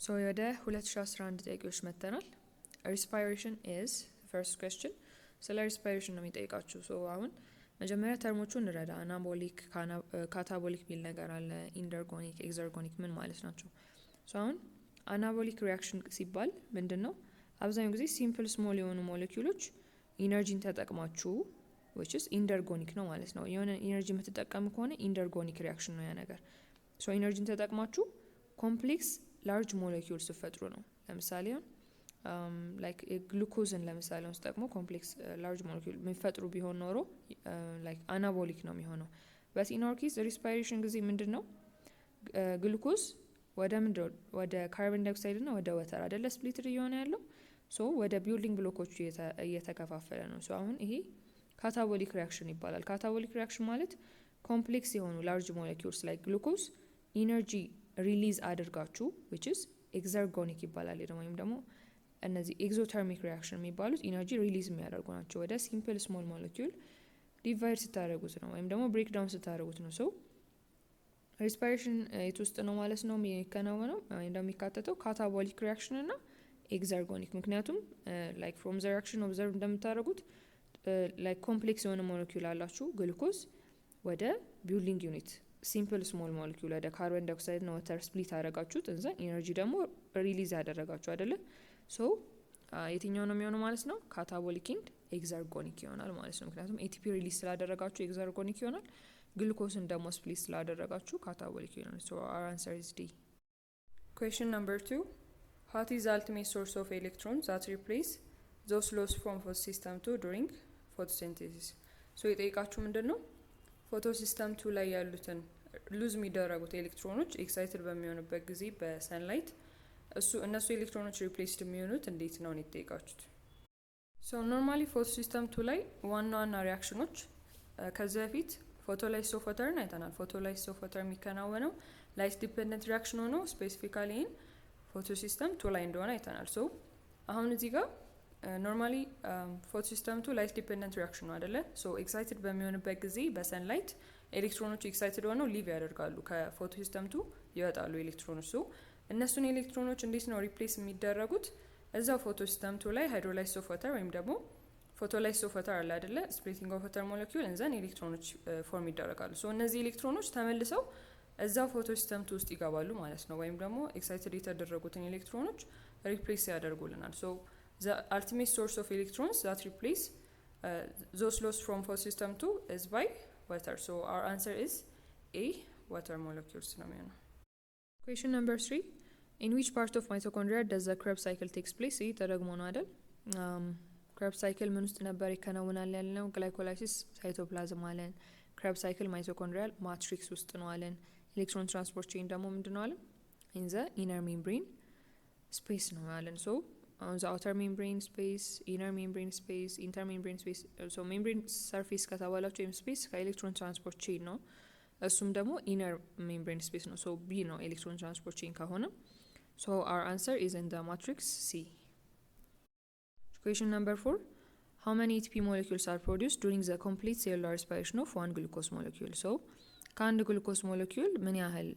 So ወደ 2011 ጥያቄዎች መተናል። respiration is first question ስለ respiration ነው የሚጠይቃችሁ። ሶ አሁን መጀመሪያ ተርሞቹን እንረዳ። አናቦሊክ ካታቦሊክ ሚል ነገር አለ። ኢንደርጎኒክ ኤግዘርጎኒክ ምን ማለት ናቸው? ሶ አሁን አናቦሊክ ሪያክሽን ሲባል ምንድነው? አብዛኛው ጊዜ ሲምፕል ስሞል የሆኑ ሞለኪውሎች ኢነርጂን ተጠቅማችሁ which is ኢንደርጎኒክ ነው ማለት ነው። የሆነ ኢነርጂ የምትጠቀሙ ከሆነ ኢንደርጎኒክ ሪያክሽን ነው ያ ነገር። ሶ ኢነርጂን ተጠቅማችሁ ኮምፕሌክስ ላርጅ ሞለኪውል ሲፈጥሩ ነው። ለምሳሌ ላይክ ግሉኮዝን ለምሳሌ ውስጥ ደግሞ ኮምፕሌክስ ላርጅ ሞለኪውል የሚፈጥሩ ቢሆን ኖሮ ላይክ አናቦሊክ ነው የሚሆነው። በት ኢን አወር ኬዝ ሪስፓይሬሽን ጊዜ ምንድነው ግሉኮዝ ወደ ካርቦን ዳይኦክሳይድ እና ወደ ወተር አይደለ ስፕሊትድ እየሆነ ያለው። ሶ ወደ ቢልዲንግ ብሎኮቹ እየተከፋፈለ ነው። ሶ አሁን ይሄ ካታቦሊክ ሪያክሽን ይባላል። ካታቦሊክ ሪያክሽን ማለት ኮምፕሌክስ የሆኑ ላርጅ ሞለኪውልስ ላይ ግሉኮዝ ኢነርጂ ሪሊዝ አድርጋችሁ which is ኤግዘርጎኒክ ይባላል። ወይም ደግሞ እነዚህ ኤግዞተርሚክ ሪያክሽን የሚባሉት ኢነርጂ ሪሊዝ የሚያደርጉ ናቸው። ወደ ሲምፕል ስሞል ሞለኪውል ዲቫይድ ስታደርጉት ነው ወይም ደግሞ ብሬክ ዳውን ስታደርጉት ነው። ሶ ሪስፓይሬሽን የት ውስጥ ነው ማለት ነው የሚከናወነው ወይም ደግሞ የሚካተተው ካታቦሊክ ሪያክሽን እና ኤግዘርጎኒክ። ምክንያቱም ላይክ ፍሮም ዘ ሪያክሽን ኦብዘርቭ እንደምታደርጉት ላይክ ኮምፕሌክስ የሆነ ሞለኪውል አላችሁ ግሉኮዝ ወደ ቢልዲንግ ዩኒት ሲምፕል ስሞል ሞለኪውል ወደ ካርቦን ዳይኦክሳይድ እና ወተር ስፕሊት አደረጋችሁት። እንዛ ኢነርጂ ደግሞ ሪሊዝ ያደረጋችሁ አይደለ? ሶ የትኛው ነው የሚሆነው ማለት ነው? ካታቦሊክ ኤንድ ኤግዘርጎኒክ ይሆናል ማለት ነው። ምክንያቱም ኤቲፒ ሪሊዝ ስላደረጋችሁ ኤግዘርጎኒክ ይሆናል። ግሉኮስን ደግሞ ስፕሊት ስላደረጋችሁ ካታቦሊክ ይሆናል። ሶ our answer is D. Question number 2. What is the ultimate source of electrons that replace those lost from photosystem 2 during photosynthesis? ሶ የጠይቃችሁ ምንድነው? ፎቶሲስተም 2 ላይ ያሉትን ሉዝ የሚደረጉት ኤሌክትሮኖች ኤክሳይትድ በሚሆኑበት ጊዜ በሰንላይት እነሱ ኤሌክትሮኖች ሪፕሌስድ የሚሆኑት እንዴት ነው የተጠይቃችሁት። ሶ ኖርማሊ ፎቶሲስተም 2 ላይ ዋና ሪያክሽኖች ከዚህ በፊት ፎቶላይሶፎተርን አይተናል። ፎቶላይሶፎተር የሚከናወነው ላይት ዲፔንደንት ሪያክሽን ሆኖ ስፔሲፊካሊ ኢን ፎቶሲስተም 2 ላይ እንደሆነ አይተናል። ሶ አሁን እዚህ ጋር ኖርማሊ ፎቶሲስተም 2 ላይት ዲፔንደንት ሪያክሽን ነው አይደለ? ሶ ኤክሳይትድ በሚሆንበት ጊዜ በሰንላይት ኤሌክትሮኖች ኤክሳይትድ ሆነው ሊቭ ያደርጋሉ፣ ከፎቶሲስተም 2 ይወጣሉ ኤሌክትሮኖች። ሶ እነሱን ኤሌክትሮኖች እንዴት ነው ሪፕሌስ የሚደረጉት? እዛው ፎቶሲስተም 2 ላይ ሃይድሮላይሶፎተር ወይም ደግሞ ፎቶላይሶፎተር አለ አይደለ? ስፕሊቲንግ ኦፍ ወተር ሞለኪውል እንዘን ኤሌክትሮኖች ፎርም ይደረጋሉ። ሶ እነዚህ ኤሌክትሮኖች ተመልሰው እዛው ፎቶሲስተም 2 ውስጥ ይገባሉ ማለት ነው። ወይም ደግሞ ኤክሳይትድ የተደረጉትን ኤሌክትሮኖች ሪፕሌስ ያደርጉልናል። ሶ the ultimate source of electrons that replace those lost from photosystem 2 is by water. So our answer is A, water molecules. Question number 3. In which part of mitochondria does the Krebs cycle takes place? ይህ ተደግሞ ነው አይደል? Krebs cycle ምን ውስጥ ነበር ይከናወናል ያልነው? ግላይኮላይሲስ ሳይቶፕላዝም አለን። Krebs cycle mitochondrial matrix ውስጥ ነው አለን። ኤሌክትሮን ትራንስፖርት ቼን ደግሞ ምንድነው አለን? in the inner membrane space ነው አለን። so on the outer membrane space, inner membrane space, intermembrane space. so membrane surface ከተባላችሁ ወይም space ከኤሌክትሮን ትራንስፖርት ቼን ነው። እሱም ደግሞ inner membrane space ነው። so B ነው ኤሌክትሮን ትራንስፖርት ቼን ከሆነ። so our answer is in the matrix C. Question number 4. How many ATP molecules are produced during the complete cellular respiration of one glucose molecule? so ከአንድ ግሉኮስ ሞለኪውል ምን ያህል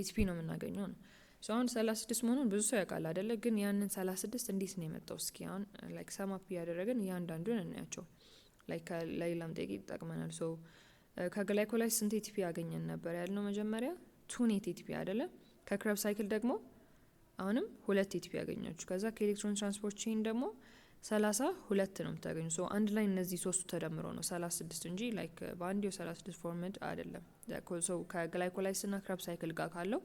ATP ነው የምናገኘው ነው። ሶ አሁን 36 መሆኑን ብዙ ሰው ያውቃል አይደለ? ግን ያንን 36 እንዴት ነው የመጣው? እስኪ አሁን ላይክ ሰማፕ ያደረገን እያንዳንዱን እናያቸው። ላይክ ለሌላም ጥያቄ ይጠቅመናል። ሶ ከግላይኮላይስ ስንት ኤቲፒ ያገኘን ነበር ያልነው? መጀመሪያ 2 ኤቲፒ አይደለ? ከክረብ ሳይክል ደግሞ አሁንም 2 ኤቲፒ ያገኛችሁ። ከዛ ከኤሌክትሮን ትራንስፖርት ቼን ደግሞ 32 ነው የምታገኙ። ሶ አንድ ላይ እነዚህ ሶስቱ ተደምረው ነው 36 እንጂ ላይክ በአንዴው 36 ፎርምድ አይደለም። ሶ ከግላይኮላይስ እና ክረብ ሳይክል ጋር ካለው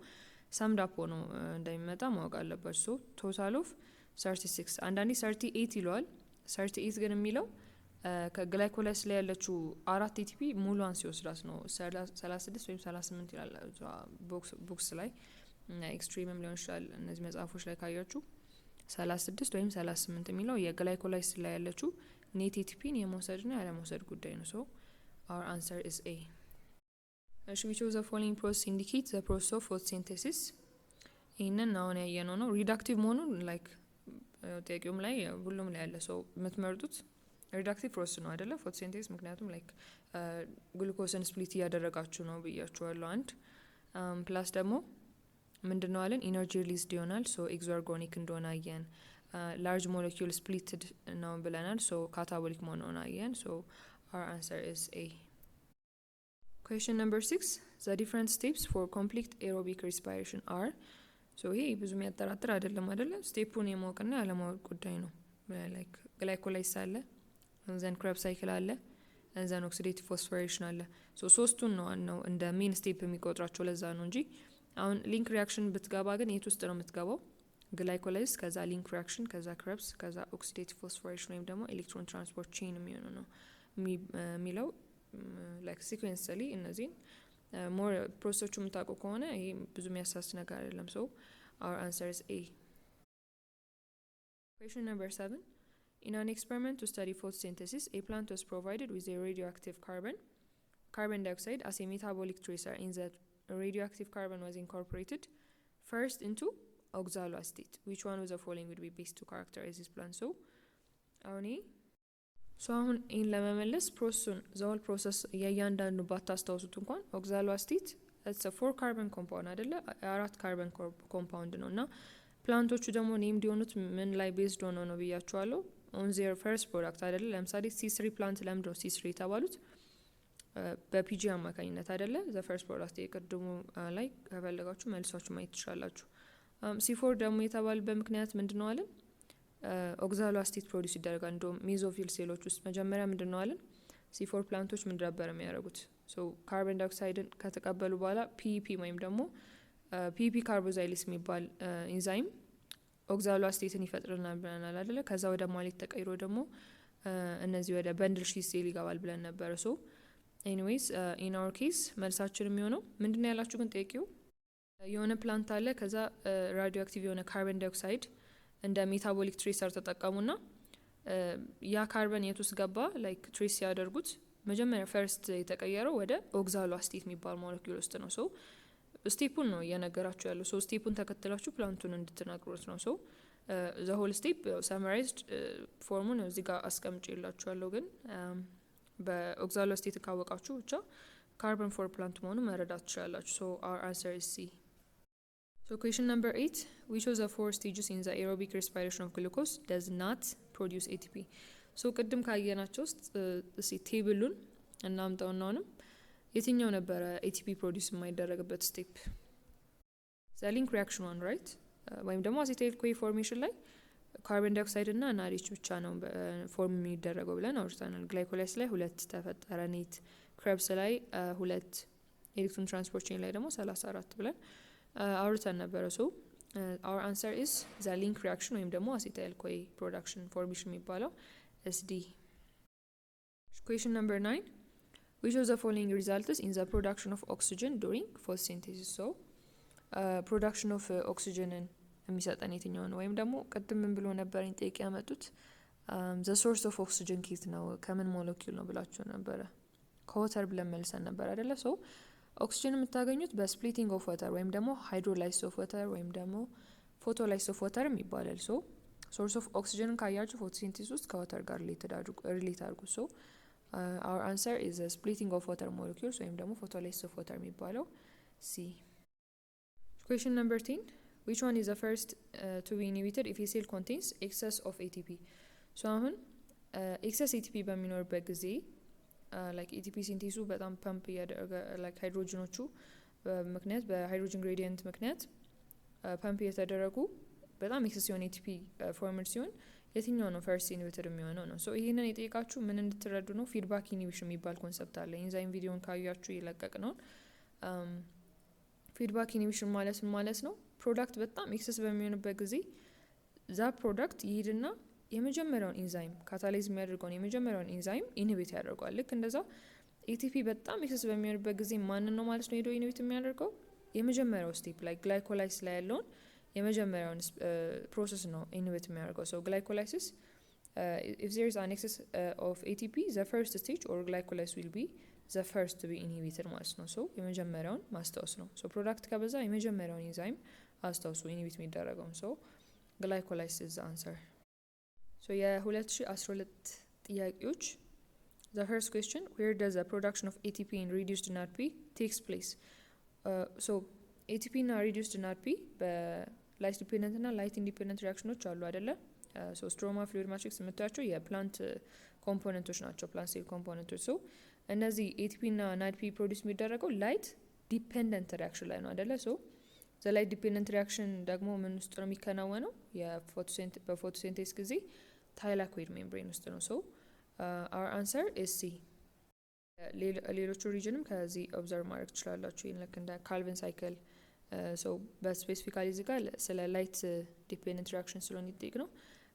ሳምድ አፕ ሆኖ እንደሚመጣ ማወቅ አለበት። ሶ ቶታል ኦፍ 36 አንዳንዴ 38 ይለዋል። 38 ግን የሚለው ከግላይኮላይስ ላይ ያለችው 4 ኤቲፒ ሙሉዋን ሲወስዳት ነው 36 ወይም 38 ይላል ቦክስ ላይ። ኤክስትሪምም ሊሆን ይችላል እነዚህ መጽሐፎች ላይ ካያችሁ 36 ወይም 38 የሚለው የግላይኮላይስ ላይ ያለችው ኔት ኤቲፒን የመውሰድና ያለመውሰድ ጉዳይ ነው። ሶ our answer is A. which of the following process indicates the process of photosynthesis? ይህንን አሁን ያየነው ነው። ሪዳክቲቭ መሆኑን ላይክ ጥያቄውም ላይ ሁሉም ላይ ያለ ሰው የምትመርጡት ሪዳክቲቭ ፕሮሰስ ነው አይደለ? ፎቶሲንቴሲስ ምክንያቱም ላይክ ግሉኮስን ስፕሊት እያደረጋችሁ ነው ብያችኋለሁ። አንድ ፕላስ ደግሞ ምንድነው አለን ኢነርጂ ሪሊዝድ ይሆናል። ሶ ኤግዞርጎኒክ እንደሆነ አየን። ላርጅ ሞለኪውል ስፕሊትድ ነው ብለናል። ሶ ካታቦሊክ መሆኑን አየን። ሶ our answer is A. Question number 6. The different steps for complete aerobic respiration are. So ይሄ ብዙ የሚያጠራጥር አይደለም አይደለ? ስቴፑን የማወቅና ያለማወቅ ጉዳይ ነው። ላይክ ግላይኮላይሲስ አለ፣ ዘን ክረብ ሳይክል አለ፣ ዘን ኦክሲዴቲቭ ፎስፎሬሽን አለ። ሶ ሶስቱን ነው እንደ ሜን ስቴፕ የሚቆጥራቸው። ለዛ ነው እንጂ አሁን ሊንክ ሪያክሽን ብትገባ ግን የት ውስጥ ነው የምትገባው? ግላይኮላይሲስ፣ ከዛ ሊንክ ሪያክሽን፣ ከዛ ክረብስ፣ ከዛ ኦክሲዴቲቭ ፎስፎሬሽን ወይም ደግሞ ኤሌክትሮን ትራንስፖርት ቼን የሚሆኑ ነው የሚለው ላይክ ሲኩዌንስሊ እነዚህን ሞር ፕሮሰሶቹ የምታውቁ ከሆነ ይሄ ብዙ የሚያሳስ ነገር አይደለም። ሶ our answer is A. Question number 7. In an experiment to study photosynthesis, a plant was provided with a radioactive carbon dioxide as a metabolic tracer. In that radioactive carbon was incorporated first into oxaloacetate. Which one of the following would be best to characterize this plant? So አሁን ይህን ለመመለስ ፕሮሰሱን ዘወል ፕሮሰስ የእያንዳንዱ ባታስታውሱት እንኳን ኦክዛሎአስቴት it's a 4 carbon compound አይደለ? 4 ካርበን ኮምፓውንድ ነው እና ፕላንቶቹ ደግሞ ኔም እንዲሆኑት ምን ላይ ቤዝድ ሆነው ነው ብያቸዋለሁ። on their first product አይደለ? ለምሳሌ C3 ፕላንት ለምንድን ነው C3 የተባሉት? በፒጂ አማካኝነት አይደለ? the first product የቅድሙ ላይ ከፈለጋችሁ መልሳችሁ ማየት ትችላላችሁ። C4 ደግሞ የተባሉበት ምክንያት ምንድነው አለ? ኦክዛሎአስቴት ፕሮዲዩስ ይደረጋል። እንደውም ሜዞፊል ሴሎች ውስጥ መጀመሪያ ምንድነው አለ? C4 ፕላንቶች ምን ነበር የሚያደርጉት? ሶ ካርቦን ዳይኦክሳይድን ከተቀበሉ በኋላ ፒፒ ወይም ደግሞ ፒፒ ካርቦዛይሌስ የሚባል ኢንዛይም ኦክዛሎአስቴትን ይፈጥርልናል ብለናል አይደለ? ከዛ ወደ ማሌት ተቀይሮ ደግሞ እነዚህ ወደ በንድል ሺት ሴል ይገባል ብለን ነበር። ሶ ኤኒዌይስ ኢን አወር ኬስ መልሳችን የሚሆነው ምንድነው ያላችሁ ግን ጠይቂው የሆነ ፕላንት አለ። ከዛ ራዲዮ አክቲቭ የሆነ ካርቦን ዳይኦክሳይድ እንደ ሜታቦሊክ ትሬሰር ተጠቀሙና ያ ካርበን የት ውስጥ ገባ? ላይክ ትሬስ ሲያደርጉት መጀመሪያ ፈርስት የተቀየረው ወደ ኦክዛሎአስቴት የሚባል ሞለኪውል ውስጥ ነው። ሶ ስቴፑን ነው እየነገራችሁ ያለው። ሶ ስቴፑን ተከትላችሁ ፕላንቱን እንድትነግሩት ነው። ሶ ዘ ሆል ስቴፕ ሳማራይዝድ ፎርሙን እዚህ ጋር አስቀምጬላችኋለሁ። ግን በኦክዛሎአስቴት ካወቃችሁ ብቻ ካርበን ፎር ፕላንት መሆኑ መረዳት ትችላላችሁ። ሶ our answer is C. So question number 8. Which of the 4 stages in the aerobic respiration of glucose does not produce ATP? So ቅድም ካየናቸው ውስጥ እሺ ቴብሉን እናምጣውና አሁንም የትኛው ነበር ATP ፕሮዲዩስ የማይደረግበት ስቴፕ? the link reaction one, right? ወይም ደግሞ አሴታይል ኮ ፎርሜሽን ላይ ካርቦን ዳይኦክሳይድ እና ናሪች ብቻ ነው ፎርም የሚደረገው ብለን አውርተናል። ግላይኮላይስ ላይ 2 ተፈጠረ ኔት፣ ክረብስ ላይ 2፣ ኤሌክትሮን ትራንስፖርት ቼን ላይ ደግሞ 34 ብለን አውርተን ነበረ። ሶ our answer is the link reaction ወይም ደግሞ አሴታይል ኮ ፕሮዳክሽን ፎርሜሽን የሚባለው is D. Question number 9. Which of the following results in the production of oxygen during photosynthesis? So production of oxygen የሚሰጠን የትኛው ነው? ወይም ደግሞ ቅድም ምን ብሎ ነበር ጥያቄ ያመጡት? the source of oxygen ከየት ነው ከምን ሞለኪውል ነው ብላችሁ ነበረ። ከወተር ብለን መልሰን ነበር አይደለ? ሶ ኦክሲጅን የምታገኙት በስፕሊቲንግ ኦፍ ወተር ወይም ደግሞ ሃይድሮላይሲስ ኦፍ ወተር ወይም ደግሞ ፎቶላይሲስ ኦፍ ወተር ይባላል። ሶ ሶርስ ኦፍ ኦክሲጅንን ካያችሁ ፎቶሲንቴሲስ ውስጥ ከወተር ጋር ሪሌት አድርጉ። ሶ our answer is the splitting of water molecules ወይም ደግሞ photolysis of water የሚባለው C. Question number 10. Which one is the first to be inhibited if a cell contains excess of ATP? So አሁን excess ATP በሚኖርበት ጊዜ like ATP ሲንቴሱ በጣም ፐምፕ ያደረገ like ሃይድሮጅኖቹ በምክንያት በሃይድሮጅን ግሬዲየንት ምክንያት ፐምፕ የተደረጉ በጣም ኤክሰስ የሆነ ATP ፎርምድ ሲሆን የትኛው ነው ፈርስት ኢንሂቢተር የሚሆነው ነው። ሶ ይሄንን የጠየቃችሁ ምን እንድትረዱ ነው? ፊድባክ ኢንሂቢሽን የሚባል ኮንሰፕት አለ። ኢንዛይም ቪዲዮን ካያችሁ ይለቀቅ ነው። ፊድባክ ኢንሂቢሽን ማለት ነው ፕሮዳክት በጣም ኤክሰስ በሚሆንበት ጊዜ ዛ ፕሮዳክት ይሄድና የመጀመሪያውን ኢንዛይም ካታላይዝ የሚያደርገውን የመጀመሪያውን ኢንዛይም ኢንሂቢት ያደርገዋል። ልክ እንደዛ ATP በጣም ኤክሰስ በሚሆንበት ጊዜ ማንን ነው ማለት ነው ሄዶ ኢንሂቢት የሚያደርገው? የመጀመሪያው ስቴፕ ላይ ግላይኮላይሲስ ላይ ያለውን የመጀመሪያውን ፕሮሰስ ነው ኢንሂቢት የሚያደርገው። ሶ ግላይኮላይሲስ if there is an excess of ATP the first stage or glycolysis will be the first to be inhibited ማለት ነው። ሶ የመጀመሪያውን ማስታወስ ነው። ሶ ፕሮዳክት ከበዛ የመጀመሪያውን ኢንዛይም አስታውሱ ኢንሂቢት የሚደረገው። ሶ ግላይኮላይሲስ is the answer. ሶ የ2012 ጥያቄዎች the first question where does the production of ATP in reduced NADP takes place? So ኤቲፒ እና ሪዲዩስድ ናድፒ በላይት ዲፔንደንት እና ላይት ኢንዲፔንደንት ሪያክሽኖች አሉ አይደለ? ሶ ስትሮማ ፍሉይድ ማትሪክስ የምታያቸው የፕላንት ኮምፖነንቶች ናቸው፣ ፕላንት ሴል ኮምፖነንቶች። ሶ እነዚህ ኤቲፒ እና ናድፒ ፕሮዲስ የሚደረገው ላይት ዲፔንደንት ሪያክሽን ላይ ነው አይደለ? ሶ ዘላይት ዲፔንደንት ሪያክሽን ደግሞ ምን ውስጥ ነው የሚከናወነው? በፎቶሲንቴሲስ ጊዜ ታይላኮይድ ሜምብሬን ውስጥ ነው። ሶ አወር አንሰር ኢዝ ሲ። ሌሎቹ ሪጅንም ከዚህ ኦብዘርቭ ማድረግ ትችላላችሁ። ይህን ልክ እንደ ካልቪን ሳይክል በስፔሲፊካሊ እዚህ ጋር ስለ ላይት ዲፔንደንት ሪያክሽን ስለሆነ ይጠይቅ ነው።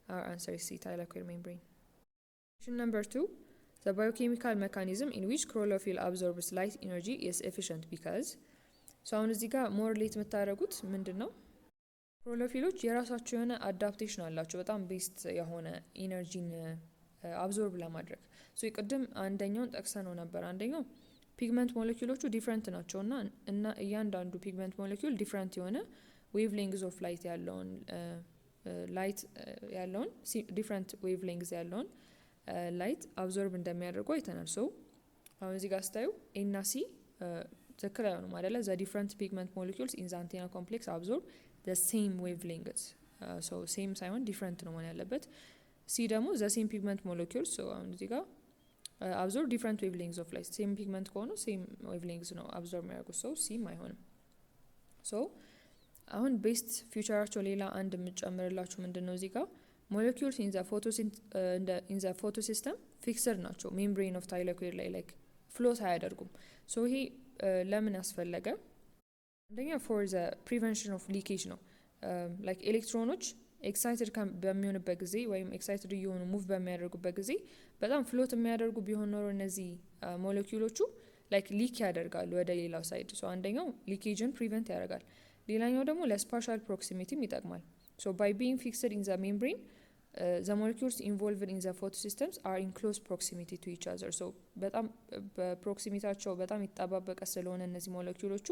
አወር አንሰር ኢዝ ሲ ታይላኮይድ ሜምብሬን። Question number 2. The biochemical mechanism in which chlorophyll absorbs light energy is efficient because አሁን እዚህ ጋር ሞር ሌት የምታደርጉት ምንድን ነው? ክሎሮፊሎች የራሳቸው የሆነ አዳፕቴሽን አላቸው በጣም ቤስት የሆነ ኢነርጂን አብዞርብ ለማድረግ። ቅድም አንደኛውን ጠቅሰ ነው ነበር። አንደኛው ፒግመንት ሞለኪውሎቹ ዲፍረንት ናቸው እና እያንዳንዱ ፒግመንት ሞለኪውል ዲፍረንት የሆነ ዌቭ ሌንግዝ ኦፍ ላይት ያለውን ዲፍረንት ዌቭ ሌንግዝ ያለውን ላይት አብዞርብ እንደሚያደርጉ አይተናል። አሁን እዚህ ጋር ስታዩ ኤ እና ሲ ትክክል አይሆኑም አይደለ? ዘ ዲፍረንት ፒግመንት ሞለኪውልስ ኢን ዘ አንቴና ኮምፕሌክስ አብዞርብ ዘ ሴም ዌቭ ሌንግዝ። ሴም ሳይሆን ዲፍረንት ነው መሆን ያለበት። ሲ ደግሞ ዘ ሴም ፒግመንት ሞለኪውልስ አሁን እዚህ ጋር አብዞርብ ዲፍረንት ዌቭ ሌንግዝ ኦፍ ላይት። ሴም ፒግመንት ከሆኑ ሴም ዌቭ ሌንግዝ ነው አብዞርብ የሚያደርጉት። ሲም አይሆንም። አሁን ቤስት ፊውቸራቸው ሌላ አንድ የምጨምርላችሁ ምንድን ነው እዚህ ጋር ሞለኪውልስ ኢን ዘ ፎቶሲስተም ፊክስድ ናቸው ሜምብሬን ኦፍ ታይላኮይድ ላይ ላይክ ፍሎት አያደርጉም። ይሄ ለምን ያስፈለገ? አንደኛ ፎር ዘ ፕሪቨንሽን ኦፍ ሊኬጅ ነው። ላይክ ኤሌክትሮኖች ኤክሳይትድ በሚሆንበት ጊዜ ወይም ኤክሳይትድ እየሆኑ ሙቭ በሚያደርጉበት ጊዜ በጣም ፍሎት የሚያደርጉ ቢሆን ኖሮ እነዚህ ሞለኪውሎቹ ላይክ ሊክ ያደርጋሉ ወደ ሌላው ሳይድ። አንደኛው ሊኬጅን ፕሪቨንት ያደርጋል። ሌላኛው ደግሞ ለስፓሻል ፕሮክሲሚቲም ይጠቅማል። by being fixed in the membrane, the molecules involved in the photosystems are in close proximity to each other. በጣም በፕሮክሲሚታቸው በጣም ይጣባበቀ ስለሆነ እነዚህ ሞለኪውሎቹ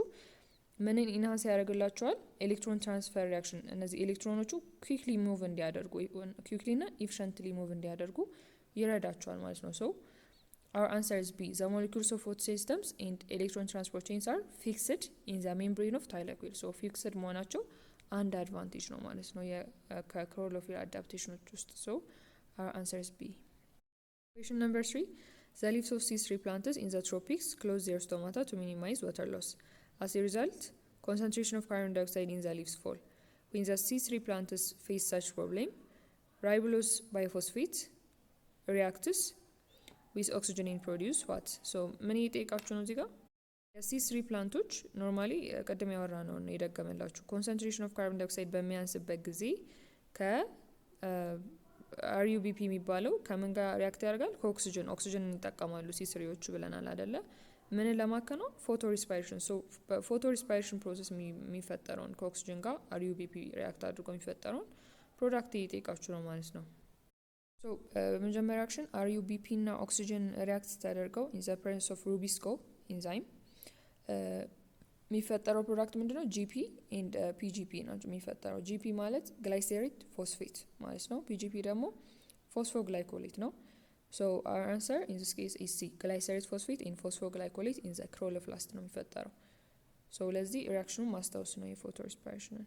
ምንን ኢንሃንስ ያደርግላቸዋል? ኤሌክትሮን ትራንስፈር ሪያክሽን። እነዚህ ኤሌክትሮኖቹ ኩዊክሊ ሙቭ እንዲያደርጉ ኩዊክሊ እና ኢፊሽንትሊ ሙቭ እንዲያደርጉ ይረዳቸዋል ማለት ነው። our answer is B. The molecules of photosystems and electron transport chains are fixed in the membrane of thylakoid. fixed መሆናቸው አንድ አድቫንቴጅ ነው ማለት ነው ከክሎሮፊል አዳፕቴሽኖች ውስጥ። our answer is B. Question number 3. The leaves of C3 plants in the tropics close their stomata to minimize water loss. As a result, concentration of carbon dioxide in the leaves fall. When the C3 plants face such problem, ribulose biphosphate reacts with oxygen and produce what? ምን ይጠይቃችሁ ነው እዚህ ጋር? የሲ3 ፕላንቶች ኖርማሊ ቀደም ያወራ ነው የደገመላችሁ ኮንሰንትሬሽን ኦፍ ካርቦን ዳይኦክሳይድ በሚያንስበት ጊዜ ከአርዩቢፒ የሚባለው ከምን ጋር ሪያክት ያደርጋል? ኦክሲጅን ይጠቀማሉ ሲስሪዎቹ ብለናል አይደለ? ምን ለማከናወን? ፎቶ ሪስፓይሬሽን። በፎቶ ሪስፓይሬሽን ፕሮሰስ የሚፈጠረውን ከኦክሲጅን ጋር አርዩቢፒ ሪያክት አድርጎ የሚፈጠረውን ፕሮዳክት እየጠየቃችሁ ነው ማለት ነው። በመጀመሪያ አክሽን አርዩቢፒ እና ኦክሲጅን ሪያክት ተደርገው ኢን ዘ ፕሬዘንስ ኦፍ ሩቢስኮ ኢንዛይም የሚፈጠረው ፕሮዳክት ምንድነው? ጂፒ ኤንድ ፒጂፒ ናቸው የሚፈጠረው። ጂፒ ማለት ግላይሴሬት ፎስፌት ማለት ነው። ፒጂፒ ደግሞ ፎስፎግላይኮሌት ነው። our answer in this case is C. ግላይሴሬት ፎስፌት ኤንድ ፎስፎግላይኮሌት ኢን ዘ ክሎሮፕላስት ነው የሚፈጠረው። ለዚህ ሪያክሽኑን ማስታወስ ነው የፎቶ ሪስፓይሬሽን።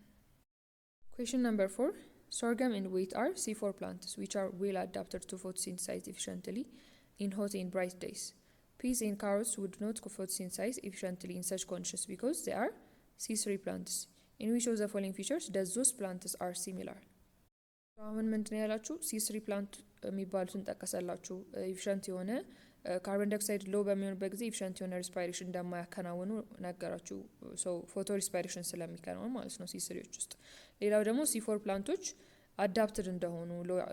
Question number 4. Sorghum and wheat are C4 plants which are well adapted to photosynthesize efficiently in hot and bright days. Peas and carrots would not photosynthesize efficiently in such conditions because they are C3 plants. In which of the following features does those plants are similar? አሁን ምንድን ነው ያላችሁ? C3 ፕላንት የሚባሉትን ጠቀሰላችሁ። ኤፊሽንት የሆነ ካርቦን ዳይኦክሳይድ ሎ በሚሆንበት ጊዜ ኤፊሽንት የሆነ ሪስፓይሬሽን እንደማያከናውኑ ነገራችሁ። ፎቶ ሪስፓይሬሽን ስለሚከናወን ማለት ነው C3ዎች ውስጥ። ሌላው ደግሞ C4 ፕላንቶች አዳፕትድ እንደሆኑ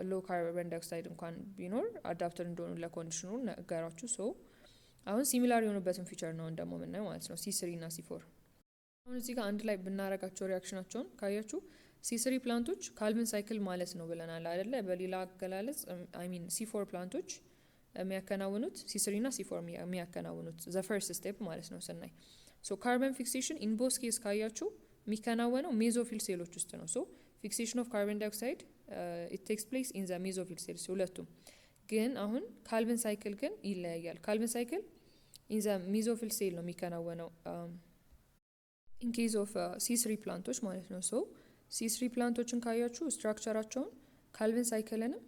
ሎ ካርቦን ዳይኦክሳይድ እንኳን ቢኖር አዳፕትድ እንደሆኑ ለኮንዲሽኑ ነገራችሁ። አሁን ሲሚላር የሆኑበትን ፊቸር ነው ደግሞ የምናየው ማለት ነው C3 እና C4። አሁን እዚህ ጋር አንድ ላይ ብናረጋቸው ሪያክሽናቸውን ካያችሁ C3 ፕላንቶች ካልቪን ሳይክል ማለት ነው ብለናል አይደለ? በሌላ አገላለጽ C4 ፕላንቶች የሚያከናውኑት C3 እና C4 የሚያከናውኑት ዘ ፈርስት ስቴፕ ማለት ነው ስናይ። ካርበን ፊክሴሽን ኢን ቦዝ ኬዝ ካያችሁ የሚከናወነው ሜዞፊል ሴሎች ውስጥ ነው። ፊክሴሽን ኦፍ ካርበን ዳይኦክሳይድ ኢት ቴክስ ፕሌስ ኢን ዘ ሜዞፊል ሴልስ ሁለቱም። ግን አሁን ካልቪን ሳይክል ግን ይለያያል። ካልቪን ሳይክል ኢን ዘ ሜዞፊል ሴል ነው የሚከናወነው። ኢን ኬዝ ኦፍ C3 ፕላንቶች ማለት ነው። ሶ C3 ፕላንቶችን ካያችሁ ስትራክቸራቸውን ካልቪን ሳይክልንም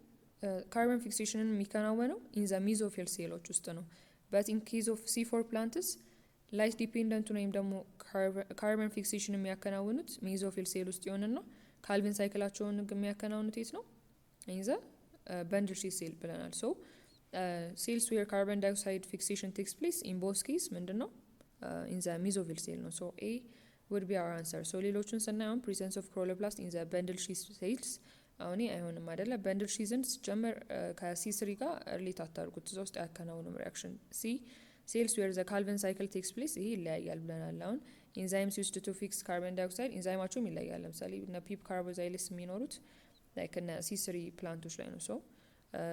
ካርበን ፊክሴሽንን የሚከናወነው ኢን ዘ ሚዞፊል ሴሎች ውስጥ ነው። በት ኢን ኬዝ ኦፍ C4 ፕላንትስ ላይት ዲፔንደንቱን ወይም ደግሞ ካርበን ፊክሴሽን የሚያከናውኑት ሚዞፊል ሴል ውስጥ ይሆንና ካልቪን ሳይክላቸውን የሚያከናውኑት የት ነው? ኢን ዘ በንድል ሺት ሴል ብለናል። ሶ ሴልስ ዌር ካርበን ዳይኦክሳይድ ፊክሴሽን ቴክስ ፕሌስ ኢን ቦዝ ኬዝ ምንድን ነው? ኢን ዘ ሚዞፊል ሴል ነው። ሶ ኤ would be our answer. ሶ ሌሎቹን ስናየውን ፕሪዘንስ ኦፍ ክሎሮፕላስት ኢን ዘ በንድል ሺት ሴልስ አሁን አይሆንም አይደለ? በንድል ሺዝን ሲጀመር ከC3 ጋር ሪሌት አታርጉት፣ እዛ ውስጥ አያከናውኑም ሪያክሽን። ሲ ሴልስ ዌር ዘ ካልቪን ሳይክል ቴክስ ፕሌስ ይሄ ይለያያል ብለናል። አሁን ኢንዛይምስ ዩዝድ ቱ ፊክስ ካርበን ዳይኦክሳይድ ኢንዛይማቸውም ይለያል። ለምሳሌ እነ ፒፕ ካርቦዛይልስ የሚኖሩት ላይክ እነ C3 ፕላንቶች ላይ ነው። ሶ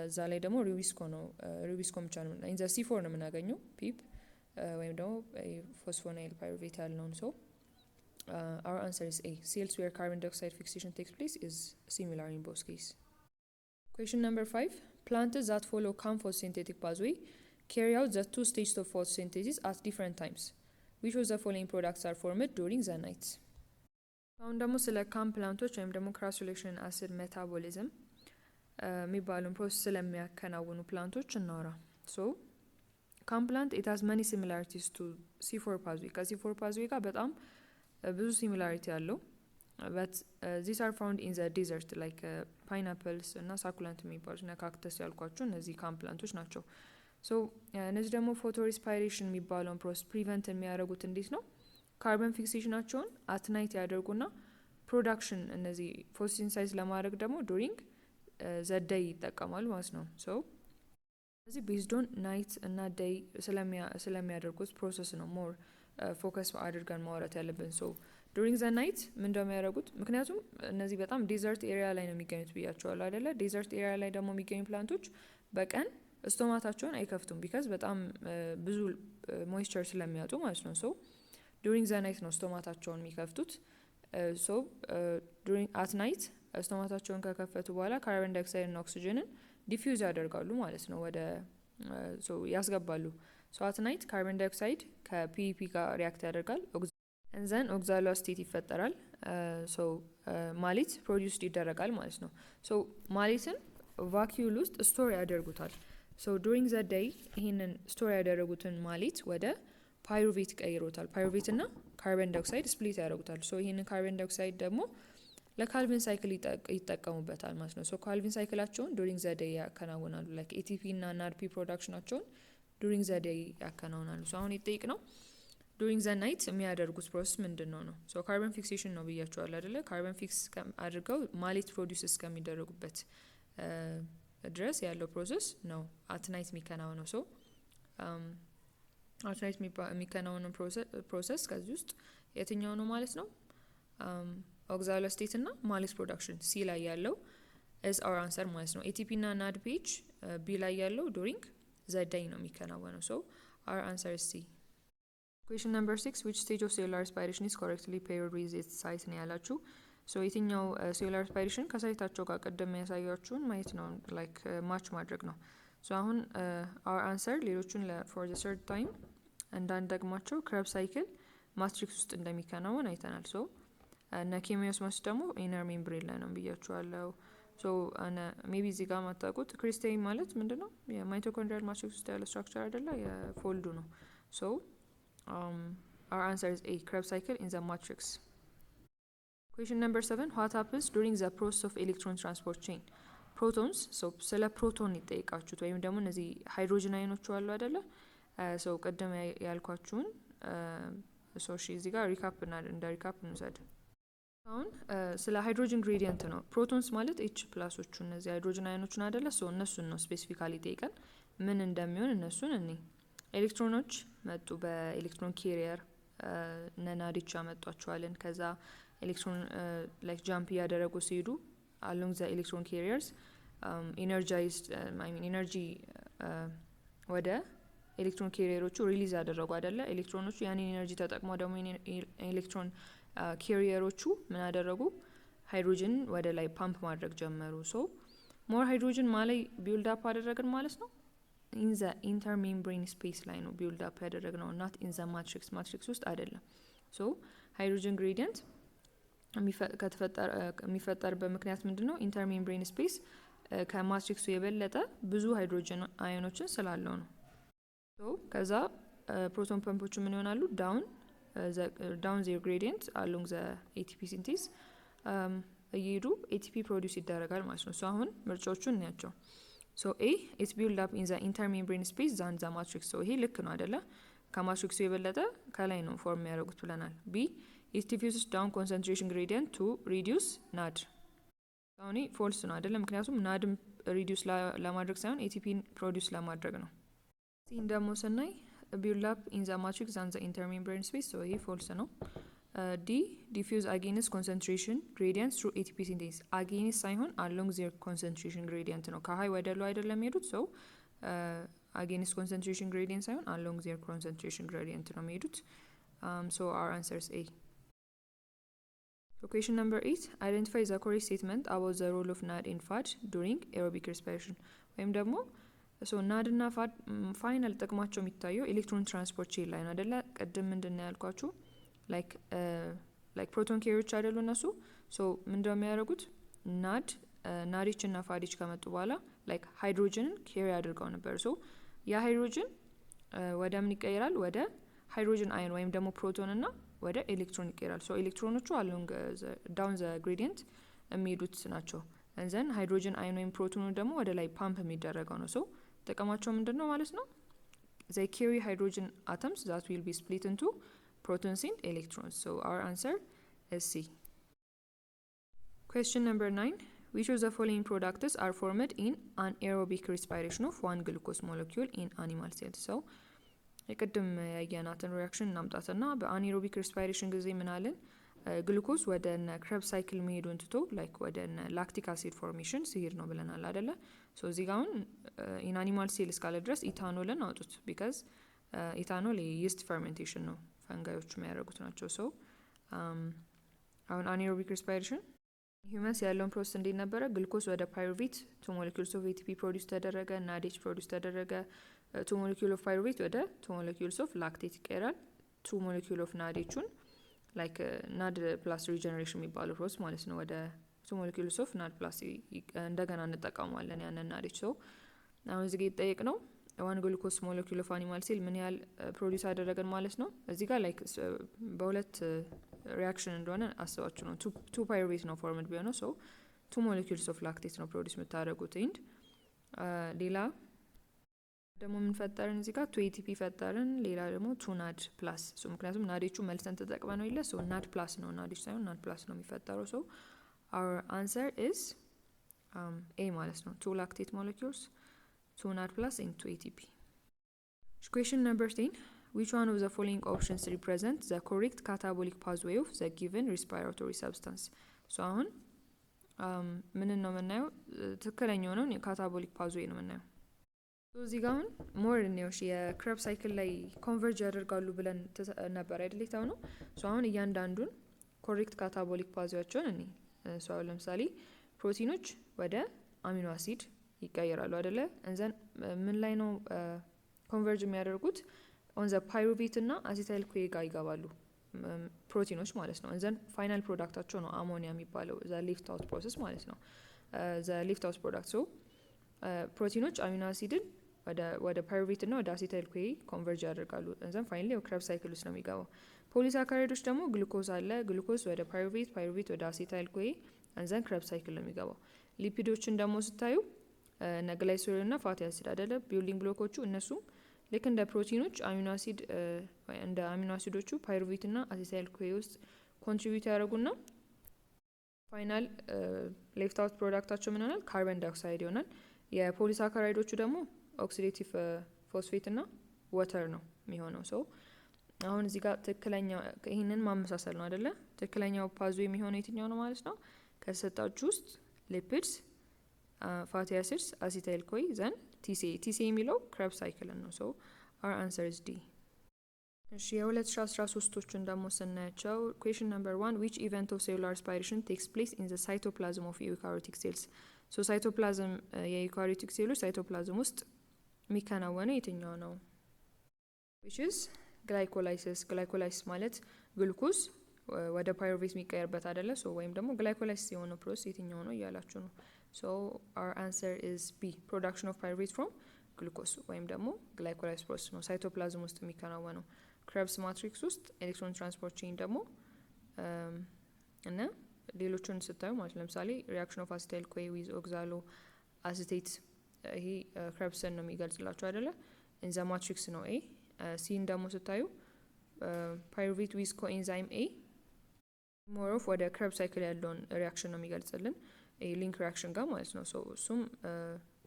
እዛ ላይ ደግሞ ሩቢስኮ ነው፣ ሩቢስኮ ብቻ ነው ኢን ዘ C4 ነው የምናገኘው ፒፕ ወይም ደግሞ ፎስፎናይል ፓይሩቬት ያልነውን። ሶ our answer is A. Cells where carbon dioxide fixation takes place is similar in both cases. Question number 5. Plants that follow CAM photosynthetic pathway carry out the two stages of photosynthesis at different times. Which of the following products are formed during the night? አሁን ደግሞ ስለ ካም ፕላንቶች ወይም ደግሞ ክራሱሌሽን አሲድ ሜታቦሊዝም የሚባሉን ፕሮሰስ ስለሚያከናውኑ ፕላንቶች እናወራ። ሶ ካም ፕላንት it has many similarities to C4 pathway ከC4 pathway ጋር በጣም ብዙ ሲሚላሪቲ አለው። በት ዚስ አር ፋውንድ ኢን ዘ ዴዘርት ላይክ ፓይናፕልስ እና ሳኩላንት የሚባሉት እና ካክተስ ያልኳቸው እነዚህ ካም ፕላንቶች ናቸው። ሶ እነዚህ ደግሞ ፎቶ ሪስፓይሬሽን የሚባለውን ፕሮሰስ ፕሪቨንት የሚያደርጉት እንዴት ነው? ካርበን ፊክሴሽናቸውን አትናይት ያደርጉና ፕሮዳክሽን እነዚህ ፎቶሲንሳይዝ ለማድረግ ደግሞ ዱሪንግ ዘ ዴይ ይጠቀማሉ ማለት ነው። ሶ እዚህ ቤዝዶን ናይት እና ዴይ ስለሚያደርጉት ፕሮሰስ ነው ሞር ፎከስ አድርገን ማውራት ያለብን። ሶ ዱሪንግ ዘ ናይት ምን እንደሚያደርጉት ምክንያቱም እነዚህ በጣም ዴዘርት ኤሪያ ላይ ነው የሚገኙት ብያቸዋለሁ አይደለ? ዴዘርት ኤሪያ ላይ ደግሞ የሚገኙ ፕላንቶች በቀን ስቶማታቸውን አይከፍቱም ቢካዝ በጣም ብዙ ሞይስቸር ስለሚያጡ ማለት ነው። ሶ ዱሪንግ ዘ ናይት ነው ስቶማታቸውን የሚከፍቱት። ሶ ዱሪንግ አት ናይት ስቶማታቸውን ከከፈቱ በኋላ ካርበን ዳይኦክሳይድ እና ኦክሲጅንን ዲፊውዝ ያደርጋሉ ማለት ነው፣ ወደ ያስገባሉ። ሶ አት ናይት ካርበን ዳይኦክሳይድ ከፒፒ ጋር ሪያክት ያደርጋል፣ እንዘን ኦክዛሎ ስቴት ይፈጠራል። ሶ ማሊት ፕሮዲውስድ ይደረጋል ማለት ነው። ሶ ማሊትን ቫኪዩል ውስጥ ስቶር ያደርጉታል። ሶ ዱሪንግ ዘ ዴይ ይህንን ስቶር ያደረጉትን ማሊት ወደ ፓይሩቬት ቀይሮታል። ፓይሩቬት እና ካርበን ዳይኦክሳይድ ስፕሊት ያደርጉታል። ሶ ይህንን ካርበን ዳይኦክሳይድ ደግሞ ለካልቪን ሳይክል ይጠቀሙበታል ማለት ነው። ሶ ካልቪን ሳይክላቸውን ዱሪንግ ዘ ዴይ ያከናውናሉ። ላይክ ኤቲፒ እና ናድፒ ፕሮዳክሽናቸውን ዱሪንግ ዘ ዴይ ያከናውናሉ። ሶ አሁን ይጠይቅ ነው ዱሪንግ ዘ ናይት የሚያደርጉት ፕሮሰስ ምንድን ነው? ሶ ካርበን ፊክሴሽን ነው ብያቸዋል አይደለ? ካርበን ፊክስ አድርገው ማሌት ፕሮዲውስ እስከሚደረጉበት ድረስ ያለው ፕሮሰስ ነው አት ናይት የሚከናወነው። ሶ አት ናይት የሚከናወነው ፕሮሰስ ከዚህ ውስጥ የትኛው ነው ማለት ነው? ኦክዛሎ ስቴት እና ማሌት ፕሮዳክሽን ሲ ላይ ያለው is our answer ማለት ነው። ኤቲፒ እና ናድ ፔጅ ቢ ላይ ያለው ዱሪንግ ዘ ዴይ ነው የሚከናወነው። ሶ our answer is C. Question number 6. Which stage of cellular respiration is correctly paired with its site ነው ያላችሁ። ሶ የትኛው ሴሉላር ሪስፓይሬሽን ከሳይታቸው ጋር ቀደም ያሳያችሁን ማየት ነው፣ ላይክ ማች ማድረግ ነው። ሶ አሁን our answer ሌሎቹን for the third time እንዳንደግማቸው ክረብ ሳይክል ማትሪክስ ውስጥ እንደሚከናወን አይተናል። ሶ እና ኬሚዮስሞስ ደግሞ ኢነር ሜምብሬን ላይ ነው ብያችኋለሁ። ሶ ሜቢ እዚህ ጋር ማታውቁት ክሪስታሊን ማለት ምንድን ነው? የማይቶኮንድሪያል ማትሪክስ ውስጥ ያለ ስትራክቸር አይደለ? የፎልዱ ነው። ሶ our answer is A. Krebs cycle in the matrix. Question number 7. What happens during the process of electron transport chain? ፕሮቶንስ ስለ ፕሮቶን ይጠይቃችሁት ወይም ደግሞ እነዚህ ሃይድሮጅን አይኖቹ አሉ አይደለ? ሶ ቀደም ያልኳችሁን ሶ እዚህ ጋር ሪካፕ እንደ ሪካፕ እንውሰድ። አሁን ስለ ሃይድሮጅን ግሬዲየንት ነው። ፕሮቶንስ ማለት ኤች ፕላሶቹ እነዚህ ሃይድሮጅን አይኖቹን አይደለ? ሶ እነሱን ነው ስፔሲፊካሊ ጠይቀን ምን እንደሚሆን እነሱን እኔ ኤሌክትሮኖች መጡ በኤሌክትሮን ካሪየር ነናዲቻ መጧቸዋለን። ከዛ ኤሌክትሮን ላይክ ጃምፕ እያደረጉ ሲሄዱ አሎንግ ዘ ኤሌክትሮን ካሪየርስ ኢነርጃይዝድ ኢነርጂ ወደ ኤሌክትሮን ካሪየሮቹ ሪሊዝ ያደረጉ አይደለ? ኤሌክትሮኖቹ ያንን ኢነርጂ ተጠቅመው ደግሞ ኤሌክትሮን ካሪየሮቹ ምን አደረጉ? ሃይድሮጅን ወደ ላይ ፓምፕ ማድረግ ጀመሩ። ሶ ሞር ሃይድሮጅን ማላይ ቢልድ አፕ አደረግን ማለት ነው። ኢን ዘ ኢንተርሜምብሬን ስፔስ ላይ ነው ቢልድ አፕ ያደረግነው፣ ናት ኢን ዘ ማትሪክስ ውስጥ አይደለም። ሶ ሃይድሮጅን ግሬዲየንት የሚፈጠርበት ምክንያት ምንድነው? ኢንተርሜምብሬን ስፔስ ከማትሪክሱ የበለጠ ብዙ ሃይድሮጅን አዮኖችን ስላለው ነው። ከዛ ፕሮቶን ፐምፖቹ ምን ይሆናሉ? ዳውን ዜር ግሬዲየንት አሎንግ ዘ ኤቲፒ ሲንቴዝ እየሄዱ ኤቲፒ ፕሮዲውስ ይደረጋል ማለት ነው። አሁን ምርጫዎቹ እናያቸው። ኤ ኢትስ ቢልድ አፕ ኢን ዘ ኢንተርሜምብሬን ስፔስ ዛን ዘ ማትሪክስ። ይሄ ልክ ነው አይደለ? ከማትሪክሱ የበለጠ ከላይ ነው ፎርም ያደርጉት ብለናል። ቢ ኢት ዲፊውዝስ ዳውን ኮንሰንትሬሽን ግሬዲየንት ቱ ሪዲዩስ ናድ። አሁን ፎልስ ነው አይደለ? ምክንያቱም ናድም ሪዲዩስ ለማድረግ ሳይሆን ኤቲፒን ፕሮዲውስ ለማድረግ ነው። ሲን ደግሞ ስናይ ቢልድ አፕ ኢን ዘ ማትሪክስ ዛን ዘ ኢንተርሜምብሬን ስፔስ። ይሄ ፎልስ ነው። ዲ ዲፊውዝ አጌንስት ኮንሰንትሬሽን ግሬዲየንት ትሩ ኤቲፒ ሲንቴሲስ። አጌንስት ሳይሆን አሎንግ ዜር ኮንሰንትሬሽን ግሬዲየንት ነው። ከሀይ ወደ ሎ አይደለም የሚሄዱት። አጌንስት ኮንሰንትሬሽን ግሬዲየንት ሳይሆን አሎንግ ዜር ኮንሰንትሬሽን ግሬዲየንት ነው የሚሄዱት። our answer is A. Question number 8. Identify the correct statement about the role of NAD in FAD during aerobic respiration. ወይም ደግሞ ናድ እና ፋድ ፋይናል ጥቅማቸው የሚታየው ኤሌክትሮን ትራንስፖርት ቼን ላይ ነው አይደለ? ቅድም ምንድን ያልኳችሁ ላይክ ፕሮቶን ኬሪዎች አይደሉ እነሱ። ምንድነው የሚያደርጉት? ናዲች እና ፋዲች ከመጡ በኋላ ላይክ ሃይድሮጅንን ኬሪ አድርገው ነበር። ያ ሃይድሮጅን ወደ ምን ይቀይራል? ወደ ሃይድሮጅን አየን ወይም ደግሞ ፕሮቶን እና ወደ ኤሌክትሮን ይቀይራል። ኤሌክትሮኖቹ አሎንግ ዳውን ዘ ግሬዲየንት የሚሄዱት ናቸው። እንዘን ሃይድሮጅን አየን ወይም ፕሮቶኑ ደግሞ ወደ ላይ ፓምፕ የሚደረገው ነው። ጥቅማቸው ምንድን ነው ማለት ነው? they carry hydrogen atoms that will be split into protons and electrons. Our answer is C. Question number 9. Which of the following products are formed in anaerobic respiration of one glucose molecule in animal cells? የቅድም ያየናትን ሪያክሽን እናምጣትና በአናኤሮቢክ ሪስፓይሬሽን ጊዜ ምናልን ግሉኮስ ወደ ክረብ ሳይክል መሄዱን ትቶ ላይክ ወደ ላክቲክ አሲድ ፎርሜሽን ሲሄድ ነው ብለናል አይደለ? እዚህ ጋር አሁን ኢን አኒማል ሴል እስካለ ድረስ ኢታኖልን አውጡት። ቢካዝ ኢታኖል የይስት ፈርሜንቴሽን ነው ፈንጋዮቹ የሚያደርጉት ናቸው። አሁን አናኤሮቢክ ሪስፓይሬሽን ሂውመንስ ያለውን ፕሮሰስ እንዴት ነበረ? ግሉኮስ ወደ ፓይሩቬት 2 ሞለኪውልስ ኦፍ ኤቲፒ ፕሮዲውስ ተደረገ፣ ናዴች ፕሮዲውስ ተደረገ። 2 ሞለኪውል ኦፍ ፓይሩቬት ወደ 2 ሞለኪውልስ ኦፍ ላክቴት ይቀየራል። 2 ሞለኪውል ኦፍ ናዴቹን ላይክ ናድ ፕላስ ሪጀነሬሽን የሚባለው ፕሮሰስ ማለት ነው። ወደ 2 ሞለኪውልስ ኦፍ ናድ ፕላስ እንደገና እንጠቀመዋለን ያንን ናዴች። አሁን እዚህ ጋር ይጠየቅ ነው 1 ግሉኮስ ሞለኪውል ኦፍ አኒማል ሴል ምን ያህል ፕሮዲውስ አደረገን ማለት ነው። እዚህ ጋር ላይክ በሁለት ሪያክሽን እንደሆነ አስባችሁ ነው። 2 ፓይሩቬት ነው ፎርምድ ቢሆነው 2 ሞለኪውልስ ኦፍ ላክቴት ነው ፕሮዲውስ የምታደርጉት። ኢንድ ሌላ ደግሞ ምን ፈጠርን? እዚህ ጋር 2 ኤቲፒ ፈጠርን። ሌላ ደግሞ 2 ናድ ፕላስ ምክንያቱም ናዴቹ መልሰን ተጠቅመ ነው ይለ ናድ ፕላስ ነው ናዴች ሳይሆን ናድ ፕላስ ነው የሚፈጠረው። our answer is A ማለት ነው። 2 ላክቴት molecules, 2 NAD plus and 2 ATP. Question number 10. Which one of the following options represent the correct catabolic pathway of the given respiratory substance? አሁን ምን ነው የምናየው? ትክክለኛው ነው የካታቦሊክ ፓዝዌይ ነው የምናየው። እዚህ ጋር አሁን ሞር ነው የክረብ ሳይክል ላይ ኮንቨርጅ ያደርጋሉ ብለን ነበር አይደል? ታው ነው አሁን እያንዳንዱን ኮሬክት ካታቦሊክ ፓዝዌያቸውን እኔ ለምሳሌ ፕሮቲኖች ወደ አሚኖ አሲድ ይቀየራሉ አይደለ? እንዘን ምን ላይ ነው ኮንቨርጅ የሚያደርጉት? ኦን ዘ ፓይሩቬት እና አሲታይል ኮኤ ጋር ይገባሉ ፕሮቲኖች ማለት ነው። እንዘን ፋይናል ፕሮዳክታቸው ነው አሞኒያ የሚባለው ዘ ሊፍት አውት ፕሮሰስ ማለት ነው። ዘ ሊፍት አውት ፕሮዳክት ፕሮቲኖች አሚኖ አሲድን ወደ ፓይሩቬት እና ወደ አሲታይል ኮኤ ኮንቨርጅ ያደርጋሉ። እንዘን ፋይናሊ ክረብ ሳይክል ውስጥ ነው የሚገባው። ፖሊሳካራይዶች ደግሞ ግሉኮዝ አለ፣ ግሉኮዝ ወደ ፓይሩቬት፣ ፓይሩቬት ወደ አሲታይል ኮኤ፣ እንዘን ክረብ ሳይክል ነው የሚገባው። ሊፒዶችን ደግሞ ስታዩ እነ ግላይሶል እና ፋቲ አሲድ አይደለ ቢልዲንግ ብሎኮቹ እነሱም ልክ እንደ ፕሮቲኖች አሚኖ አሲድ እንደ አሚኖ አሲዶቹ ፓይሩቬት እና አሲታይል ኮኤ ውስጥ ኮንትሪቢዩት ያደርጉና ፋይናል ሌፍት አውት ፕሮዳክታቸው ምን ይሆናል? ካርበን ዳይኦክሳይድ ይሆናል። የፖሊሳካራይዶቹ ደግሞ ኦክሲዴቲቭ ፎስፌት እና ወተር ነው የሚሆነው። አሁን እዚህ ጋር ትክክለኛ ይሄንን ማመሳሰል ነው አይደለ? ትክክለኛው ፓዝዌ የሚሆነው የትኛው ነው ማለት ነው? ከተሰጣችሁ ውስጥ ሊፒድስ፣ ፋቲ አሲድስ፣ አሲታይል ኮኤ ዘን ቲሲ የሚለው ክረብ ሳይክል ነው። our answer is D. እሺ የ2013ቶቹን ደግሞ ስናያቸው question number 1 which event of cellular respiration takes place in the cytoplasm of eukaryotic cells? ሳይቶፕላዝም የዩካሪዮቲክ ሴሎች ሳይቶፕላዝም ውስጥ የሚከናወነው የትኛው ነው? which is ግላይኮላይሲስ። ግላይኮላይሲስ ማለት ግሉኮስ ወደ ፓይሩቬት የሚቀየርበት አይደለ? ሶ ወይም ደግሞ ግላይኮላይሲስ የሆነው ፕሮሰስ የትኛው ነው እያላችሁ ነው። ሶ our answer is B, production of pyruvate from glucose ወይም ደግሞ ግላይኮላይሲስ ፕሮሰስ ነው ሳይቶፕላዝም ውስጥ የሚከናወነው። ክሬብስ ማትሪክስ ውስጥ ኤሌክትሮን ትራንስፖርት ቼን ደግሞ እና ሌሎቹን ስታዩ ማለት ለምሳሌ ሪአክሽን ኦፍ አሲታይል ኮኤ ዊዝ ኦክዛሎ አሲቴት ይሄ ክሬብስን ነው የሚገልጽላችሁ አይደለ? ኢንዛ ማትሪክስ ነው ኤ። ሲን ደግሞ ስታዩ ፓይሩቬት ዊዝ ኮኤንዛይም ኤ ሞር ኦፍ ወደ ክሬብ ሳይክል ያለውን ሪአክሽን ነው የሚገልጽልን ሊንክ ሪአክሽን ጋር ማለት ነው። ሶ እሱም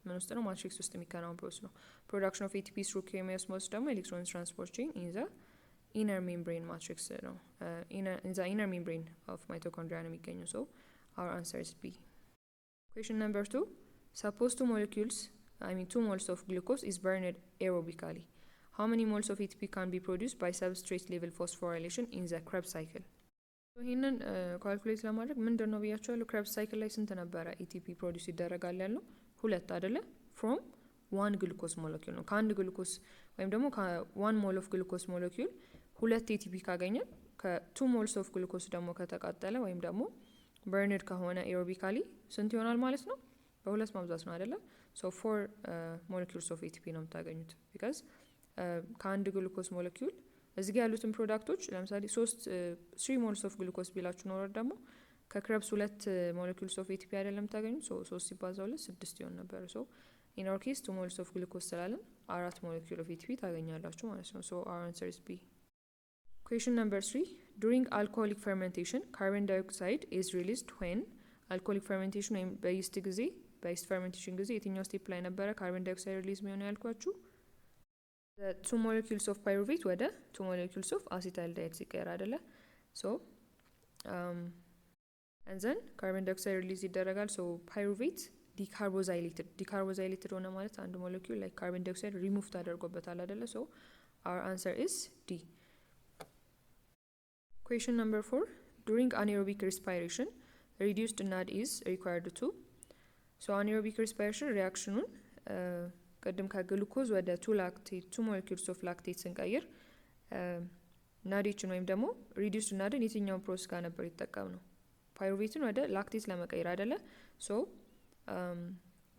ምን ውስጥ ነው? ማትሪክስ ውስጥ የሚከናወን ፕሮሰስ ነው። ፕሮዳክሽን ኦፍ ኤቲፒ ስሩ ኬሚዮስሞስ ደግሞ ኤሌክትሮን ትራንስፖርት ቼን ኢን ዘ ኢነር ሜምብሬን ማትሪክስ ነው። ኢን ዘ ኢነር ሜምብሬን ኦፍ ማይቶኮንድሪያ ነው የሚገኘው። ሶ our answer is B. Question number 2. Suppose 2 molecules, 2 moles of glucose is burned aerobically. How many moles of ATP can be produced by substrate level phosphorylation in the Krebs cycle? ይህንን ካልኩሌት ለማድረግ ምንድን ነው ብያቸዋለሁ? ክሬብስ ሳይክል ላይ ስንት ነበረ ኤቲፒ ፕሮዲውስ ይደረጋል ያለው? 2 አይደለ? ፍሮም 1 ግሉኮስ ሞለኪል ነው። ከአንድ ግሉኮስ ወይም ደግሞ ከ1 ሞል ኦፍ ግሉኮስ ሞለኪል 2 ኤቲፒ ካገኘን ከ2 ሞልስ ኦፍ ግሉኮስ ደግሞ ከተቃጠለ ወይም ደግሞ በርንድ ከሆነ ኤሮቢካሊ ስንት ይሆናል ማለት ነው? በሁለት ማብዛት ነው አይደለ? ሶ 4 ሞለኪውልስ ኦፍ ኤቲፒ ነው የምታገኙት። ቢካዝ ከአንድ ግሉኮስ ሞለኪውል እዚህ ጋር ያሉትን ፕሮዳክቶች ለምሳሌ 3 ሞልስ ኦፍ ግሉኮስ ቢላችሁ ኖሮ ደግሞ ከክሬብስ 2 ሞለኪውልስ ኦፍ ኤቲፒ አይደለም የምታገኙት። ሶ 3 ሲባዛ 2 6 ይሆን ነበር። ሶ ኢን አወር ኬስ 2 ሞልስ ኦፍ ግሉኮስ ስላለን 4 ሞለኪውል ኦፍ ኤቲፒ ታገኛላችሁ ማለት ነው። ሶ our answer is B. Question number 3. During alcoholic fermentation, carbon dioxide is released when alcoholic fermentation ወይም በይስት ጊዜ በይስት ፈርሜንቴሽን ጊዜ የትኛው ስቴፕ ላይ ነበረ ካርቦን ዳይኦክሳይድ ሪሊዝ የሚሆነው ያልኳችሁ? 2 molecules of pyruvate ወደ 2 molecules of acetaldehyde ሲቀየር አይደለ? ሶ and then carbon dioxide release ይደረጋል። ሶ pyruvate decarboxylated ሆነ ማለት አንድ ሞለኪውል ላይ ካርቦን ዳይኦክሳይድ ሪሙቭ ታደርጎበታል አይደለ? ሶ our answer is D. Question number 4. During anaerobic respiration, reduced NAD is required to. So anaerobic respiration reactionun ቀደም ከግሉኮዝ ወደ 2 molecules of lactate ስንቀይር ናዴችን ወይም ደግሞ reduced ናድን የትኛውን ፕሮሰስ ጋር ነበር ይጠቀም ነው? ፓይሩቬትን ወደ ላክቴት ለመቀየር አይደለ? ሶ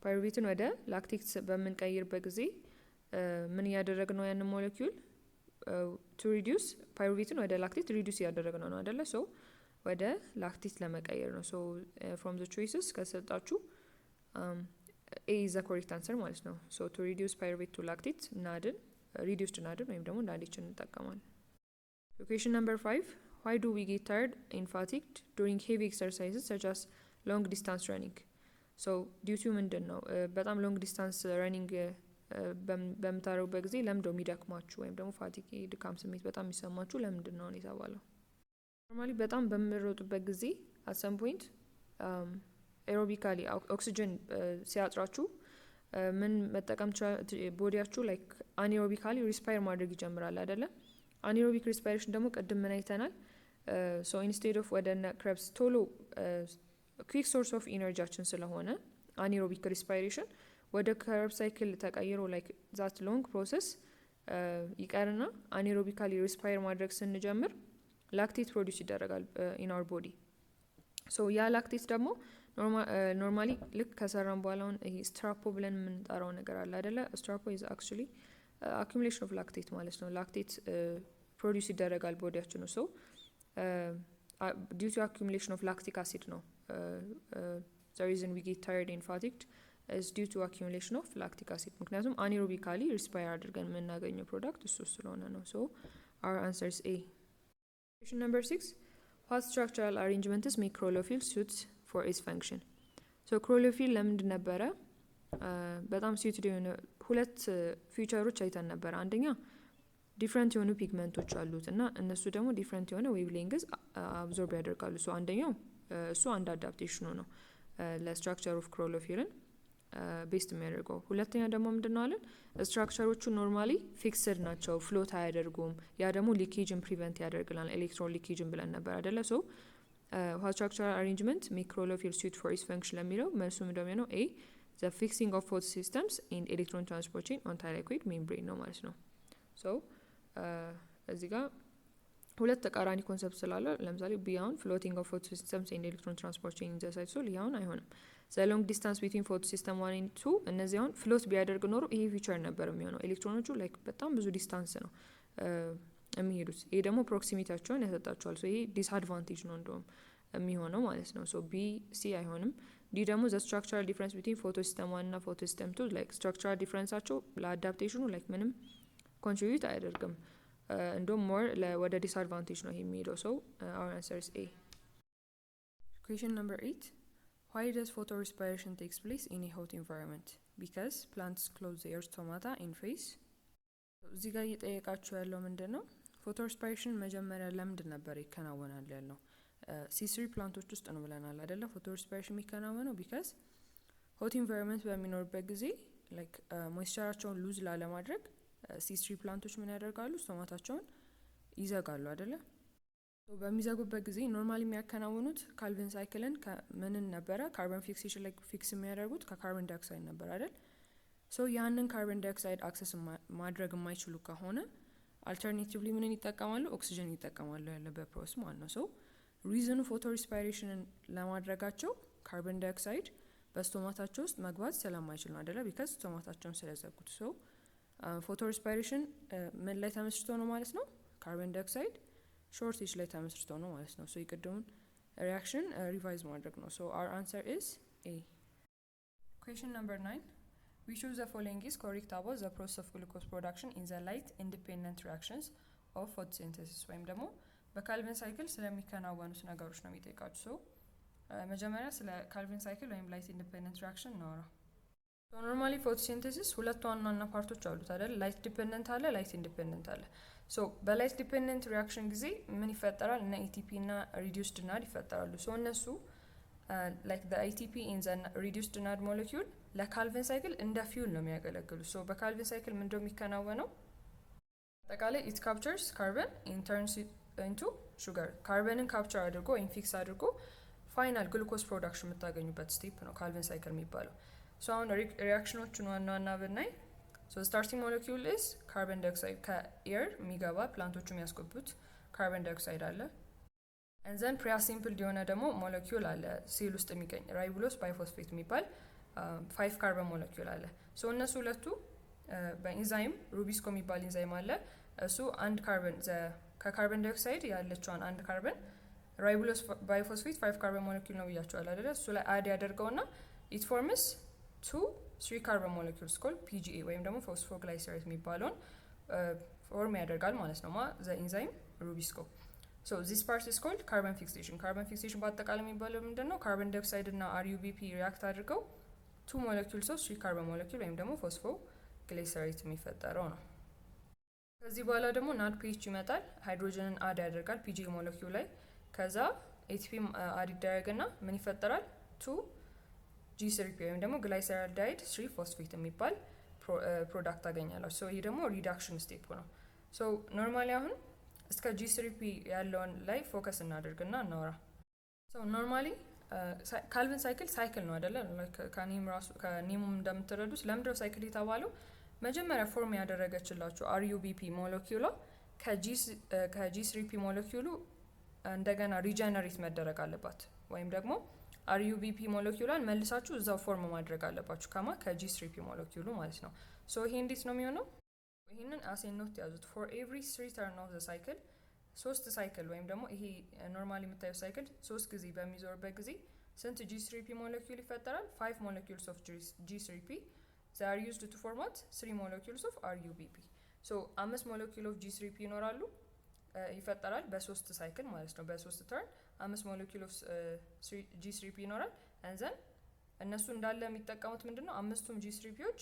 ፓይሩቬትን ወደ ላክቴት በምንቀይርበት ጊዜ ምን እያደረግን ነው? ያንን ሞለኪውል to reduce ፓይሩቬትን ወደ ላክቴት ሪዲዩስ እያደረግን ነው አይደለ? ሶ ወደ ላክቴት ለመቀየር ነው። ሶ from the choices ከሰጣችሁ A is the correct answer ማለት ነው። So to reduce pyruvate to lactate ናድን reduced ናድን ወይም ደግሞ ናዴችን እንጠቀማለን። Question number 5. Why do we get tired and fatigued during heavy exercises such as long distance running? So due to ምንድን ነው? በጣም long distance running በምታደርጉበት ጊዜ ለምንድነው የሚደክማችሁ ወይም ደግሞ ፋቲግ ድካም ስሜት በጣም የሚሰማችሁ ለምንድን ነው የተባለው? ኖርማሊ በጣም በምሮጡበት ጊዜ at some point ኤሮቢካሊ ኦክሲጅን ሲያጥራችሁ ምን መጠቀም ቦዲያችሁ ላይክ አኔሮቢካሊ ሪስፓየር ማድረግ ይጀምራል አይደለ? አኔሮቢክ ሪስፓይሬሽን ደግሞ ቅድም ምን አይተናል? ሶ ኢንስቴድ ኦፍ ወደ ክሬብስ ቶሎ ኩዊክ ሶርስ ኦፍ ኢነርጂያችን ስለሆነ አኔሮቢክ ሪስፓይሬሽን ወደ ክሬብ ሳይክል ተቀይሮ ላይክ ዛት ሎንግ ፕሮሰስ ይቀርና አኔሮቢካሊ ሪስፓየር ማድረግ ስንጀምር ላክቴት ፕሮዲውስ ይደረጋል ኢን አወር ቦዲ። ሶ ያ ላክቴት ደግሞ ኖርማሊ ልክ ከሰራን በኋላ አሁን ይሄ ስትራፖ ብለን የምንጠራው ነገር አለ አይደለ? ስትራፖ ኢዝ አክቹሊ አኩሙሌሽን ኦፍ ላክቴት ማለት ነው። ላክቴት ፕሮዲውስ ይደረጋል ቦዲያችን ነው። ሶ ዲው ቱ አኩሙሌሽን ኦፍ ላክቲክ አሲድ ነው the reason we get tired and fatigued is due to accumulation of lactic acid። ምክንያቱም አኔሮቢካሊ ሪስፓየር አድርገን የምናገኘው ፕሮዳክት እሱ ስለሆነ ነው። ሶ our answer is A. Question number 6. What structural arrangements make chlorophyll suits for its function? So chlorophyll ለምንድን ነበረ በጣም suited የሆነ ሁለት ፊቸሮች አይተን ነበር። አንደኛ ዲፍረንት የሆኑ ፒግመንቶች አሉት እና እነሱ ደግሞ ዲፍረንት የሆነ ዌቭሌንግዝ አብዞርብ ያደርጋሉ። ሶ አንደኛው እሱ አንድ አዳፕቴሽኑ ነው ለስትራክቸር ኦፍ ክሎሮፊልን ቤስት የሚያደርገው። ሁለተኛ ደግሞ ምንድነው አለን? ስትራክቸሮቹ ኖርማሊ ፊክስድ ናቸው፣ ፍሎት አያደርጉም። ያ ደግሞ ሊኬጅን ፕሪቨንት ያደርግላል። ኤሌክትሮን ሊኬጅን ብለን ነበር አይደለ? ሶ what structural arrangement make chlorophyll suit for its function ለሚለው መልሱ ምንድነው ነው? A the fixing of photosystems in electron transport chain on thyroid membrane ነው ማለት ነው። ሶ እዚህ ጋር ሁለት ተቃራኒ ኮንሰፕት ስላለ ለምሳሌ ቢ አሁን ፍሎቲንግ ኦፍ ፎቶ ሲስተምስ ኤንድ ኤሌክትሮን ትራንስፖርት ቼን ኢን ዘ ሳይት ሶል ይሁን አይሆንም። ዘ ሎንግ ዲስታንስ ቢትዊን ፎቶ ሲስተም 1 ኤንድ 2 እነዚህ አሁን ፍሎት ቢያደርግ ኖሮ ይሄ ፊቸር ነበር የሚሆነው። ኤሌክትሮኖቹ ላይክ በጣም ብዙ ዲስታንስ ነው የሚሄዱት። ይሄ ደግሞ ፕሮክሲሚቲያቸውን ያሰጣቸዋል። ሶ ይሄ ዲስአድቫንቴጅ ነው እንደውም የሚሆነው ማለት ነው። ሶ ቢ ሲ አይሆንም። ዲ ደግሞ ዘ ስትራክቸራል ዲፍረንስ ቢትዊን ፎቶ ሲስተም 1 እና ፎቶ ሲስተም 2 ላይክ ስትራክቸራል ዲፍረንሳቸው ለአዳፕቴሽኑ ላይክ ምንም ኮንትሪቢዩት አያደርግም። እንደውም ሞር ወደ ዲስአድቫንቴጅ ነው ይሄ የሚሄደው። ሶ አወር አንሰር ኢዝ ኤ። ኩዌስችን ነምበር 8 why does photorespiration takes place in a hot environment? because plants close their stomata in phase. እዚህ ጋር እየጠየቃችሁ ያለው ምንድን ነው? ፎቶሬስፓይሬሽን መጀመሪያ ለምንድን ነበር ይከናወናል ያለው? C3 ፕላንቶች ውስጥ ነው ብለናል አይደለ? ፎቶሬስፓይሬሽን የሚከናወነው ቢካዝ ሆት ኢንቫይሮንመንት በሚኖርበት ጊዜ ላይክ ሞይስቸራቸውን ሉዝ ላለማድረግ C3 ፕላንቶች ምን ያደርጋሉ? ስቶማታቸውን ይዘጋሉ አይደለ? በሚዘጉበት ጊዜ ኖርማሊ የሚያከናውኑት ካልቪን ሳይክልን ምንን ነበረ? ካርበን ፊክሴሽን ላይ ፊክስ የሚያደርጉት ከካርበን ዳይኦክሳይድ ነበር አይደል? ሶ ያንን ካርበን ዳይኦክሳይድ አክሰስ ማድረግ የማይችሉ ከሆነ አልተርኔቲቭሊ ምንን ይጠቀማሉ? ኦክሲጅን ይጠቀማሉ ያለበት ፕሮሰስ ማለት ነው። ሶ ሪዝኑ ፎቶሬስፓይሬሽንን ለማድረጋቸው ካርበን ዳይኦክሳይድ በስቶማታቸው ውስጥ መግባት ስለማይችል ነው አይደለ? ቢካዝ ስቶማታቸውን ስለዘጉት። ሶ ፎቶሬስፓይሬሽን ምን ላይ ተመስርቶ ነው ማለት ነው? ካርበን ዳይኦክሳይድ ሾርቴጅ ላይ ተመስርቶ ነው ማለት ነው። ሶ የቅድሙን ሪያክሽን ሪቫይዝ ማድረግ ነው። ሶ አወር አንሰር ኢዝ ኤ። ኩዌስችን ነምበር 9 which of the following is correct about the process of glucose production in the light independent reactions of photosynthesis? ወይም ደግሞ በካልቪን ሳይክል ስለሚከናወኑት ነገሮች ነው የሚጠይቃችሁ። ሶ መጀመሪያ ስለ ካልቪን ሳይክል ወይም ላይት ኢንዲፔንደንት ሪያክሽን እናወራ። ሶ ኖርማሊ ፎቶሲንቴሲስ ሁለት ዋና ዋና ፓርቶች አሉት አይደል? ላይት ዲፔንደንት አለ፣ ላይት ኢንዲፔንደንት አለ። ሶ በላይት ዲፔንደንት ሪያክሽን ጊዜ ምን ይፈጠራል? እና ኤቲፒ እና ሪዲዩስድ ናድ ይፈጠራሉ። ሶ እነሱ like the ATP in the reduced NAD molecule ለካልቪን ሳይክል እንደ ፊውል ነው የሚያገለግሉ። ሶ በካልቪን ሳይክል ምን እንደሚከናወነው አጠቃላይ it captures carbon and turns it into sugar። ካርበንን ካፕቸር አድርጎ ወይም ፊክስ አድርጎ ፋይናል ግሉኮስ ፕሮዳክሽን የምታገኙበት ስቴፕ ነው ካልቪን ሳይክል የሚባለው። ሶ አሁን ሪያክሽኖቹን ዋና ዋና ብናይ ሶ ስታርቲንግ ሞለኪውል ኢዝ ካርበን ዳይኦክሳይድ ከኤር የሚገባ ፕላንቶቹ የሚያስገቡት ካርበን ዳይኦክሳይድ አለ። and then ፕሪያሲምፕል የሆነ ደግሞ ሞለኪውል አለ ሴል ውስጥ የሚገኝ ራይቡሎስ ባይፎስፌት የሚባል 5 ካርበን ሞለኪውል አለ። ሶ እነሱ ሁለቱ በኢንዛይም ሩቢስኮ የሚባል ኢንዛይም አለ። እሱ አንድ ካርበን ከካርበን ዳይኦክሳይድ ያለችዋን አንድ ካርበን ራይቡሎስ ባይፎስፌት 5 ካርበን ሞለኪውል ነው ብያቸዋል አይደለ? እሱ ላይ አድ ያደርገውና ኢት ፎርምስ 3 ካርበን ሞለኪውልስ ኮል PGA ወይም ደግሞ ፎስፎግላይሰሬት የሚባለውን ፎርም ያደርጋል ማለት ነው ዘ ኢንዛይም ሩቢስኮ። So this part is called carbon fixation. Carbon fixation በአጠቃላይ የሚባለው ምንድነው? ካርበን ዳይኦክሳይድ እና RUBP ሪአክት አድርገው 2 molecules of 3 carbon molecule ወይም ደግሞ ፎስፎግሊሰሬት የሚፈጠረው ነው። ከዚህ በኋላ ደግሞ ናድ ፒኤች ይመጣል። ሃይድሮጅንን አድ ያደርጋል PG ሞለኪውል ላይ። ከዛ ATP አድ ይደረግና ምን ይፈጠራል? 2G3P ወይም ደግሞ ግላይሰራልዳይድ 3 ፎስፌት የሚባል ፕሮዳክት ታገኛላችሁ። ሶ ይሄ ደግሞ ሪዳክሽን ስቴፕ ነው። ሶ ኖርማሊ አሁን እስከ G3P ያለውን ላይ ፎከስ እናደርግና እናወራ። ሶ ኖርማሊ ካልቪን ሳይክል ነው አይደለ? ከኔሙም እንደምትረዱት ለምንድነው ሳይክል የተባለው? መጀመሪያ ፎርም ያደረገችላችሁ RUBP ሞለኪውሏ ከG3P ሞለኪውሉ እንደገና ሪጀነሬት መደረግ አለባት። ወይም ደግሞ RUBP ሞለኪውሏን መልሳችሁ እዛው ፎርም ማድረግ አለባችሁ ከG3P ሞለኪውሉ ማለት ነው። ሶ ይሄ እንዴት ነው የሚሆነው? ይሄንን አሴ ኖት ያዙት። ፎር ኤቭሪ 3 ተርን ኦፍ ዘ ሳይክል 3 ሳይክል ወይም ደግሞ ይሄ ኖርማሊ የምታየው ሳይክል 3 ጊዜ በሚዞርበት ጊዜ ስንት G3P ሞለኪውል ይፈጠራል? 5 molecules of G3P they are used to form what 3 molecules of RUBP። ሶ 5 molecule of G3P ይኖራሉ ይፈጠራል በ3 ሳይክል ማለት ነው። በ3 ተርን 5 molecule of G3P ይኖራል። and then እነሱ እንዳለ የሚጠቀሙት ምንድነው? አምስቱም G3Pዎች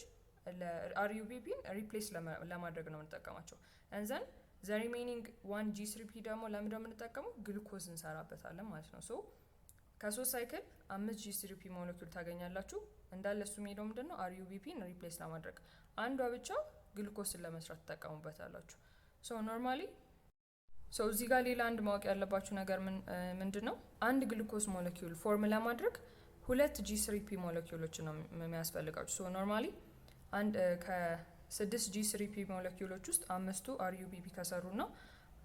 ለRUBPን ሪፕሌስ ለማድረግ ነው የምንጠቀማቸው። and then the remaining 1 G3P ደግሞ ለምን ነው የምንጠቀመው? ግሉኮዝ እንሰራበታለን ማለት ነው። ሶ ከ3 ሳይክል 5 G3P ሞለኪውል ታገኛላችሁ። እንዳለ እሱ የሚሄደው ምንድነው? RUBPን ሪፕሌስ ለማድረግ። አንዷ ብቻ ግሉኮስን ለመስራት ተጠቀሙበታላችሁ። ሶ ኖርማሊ እዚህ ጋር ሌላ አንድ ማወቅ ያለባችሁ ነገር ምንድነው? አንድ ግሉኮዝ ሞለኪውል ፎርም ለማድረግ 2 G3P ሞለኪውሎችን ነው የሚያስፈልጋችሁ። ሶ ኖርማሊ አንድ ከ6 G3P ሞለኪውሎች ውስጥ 5ቱ RUBP ከሰሩ ነው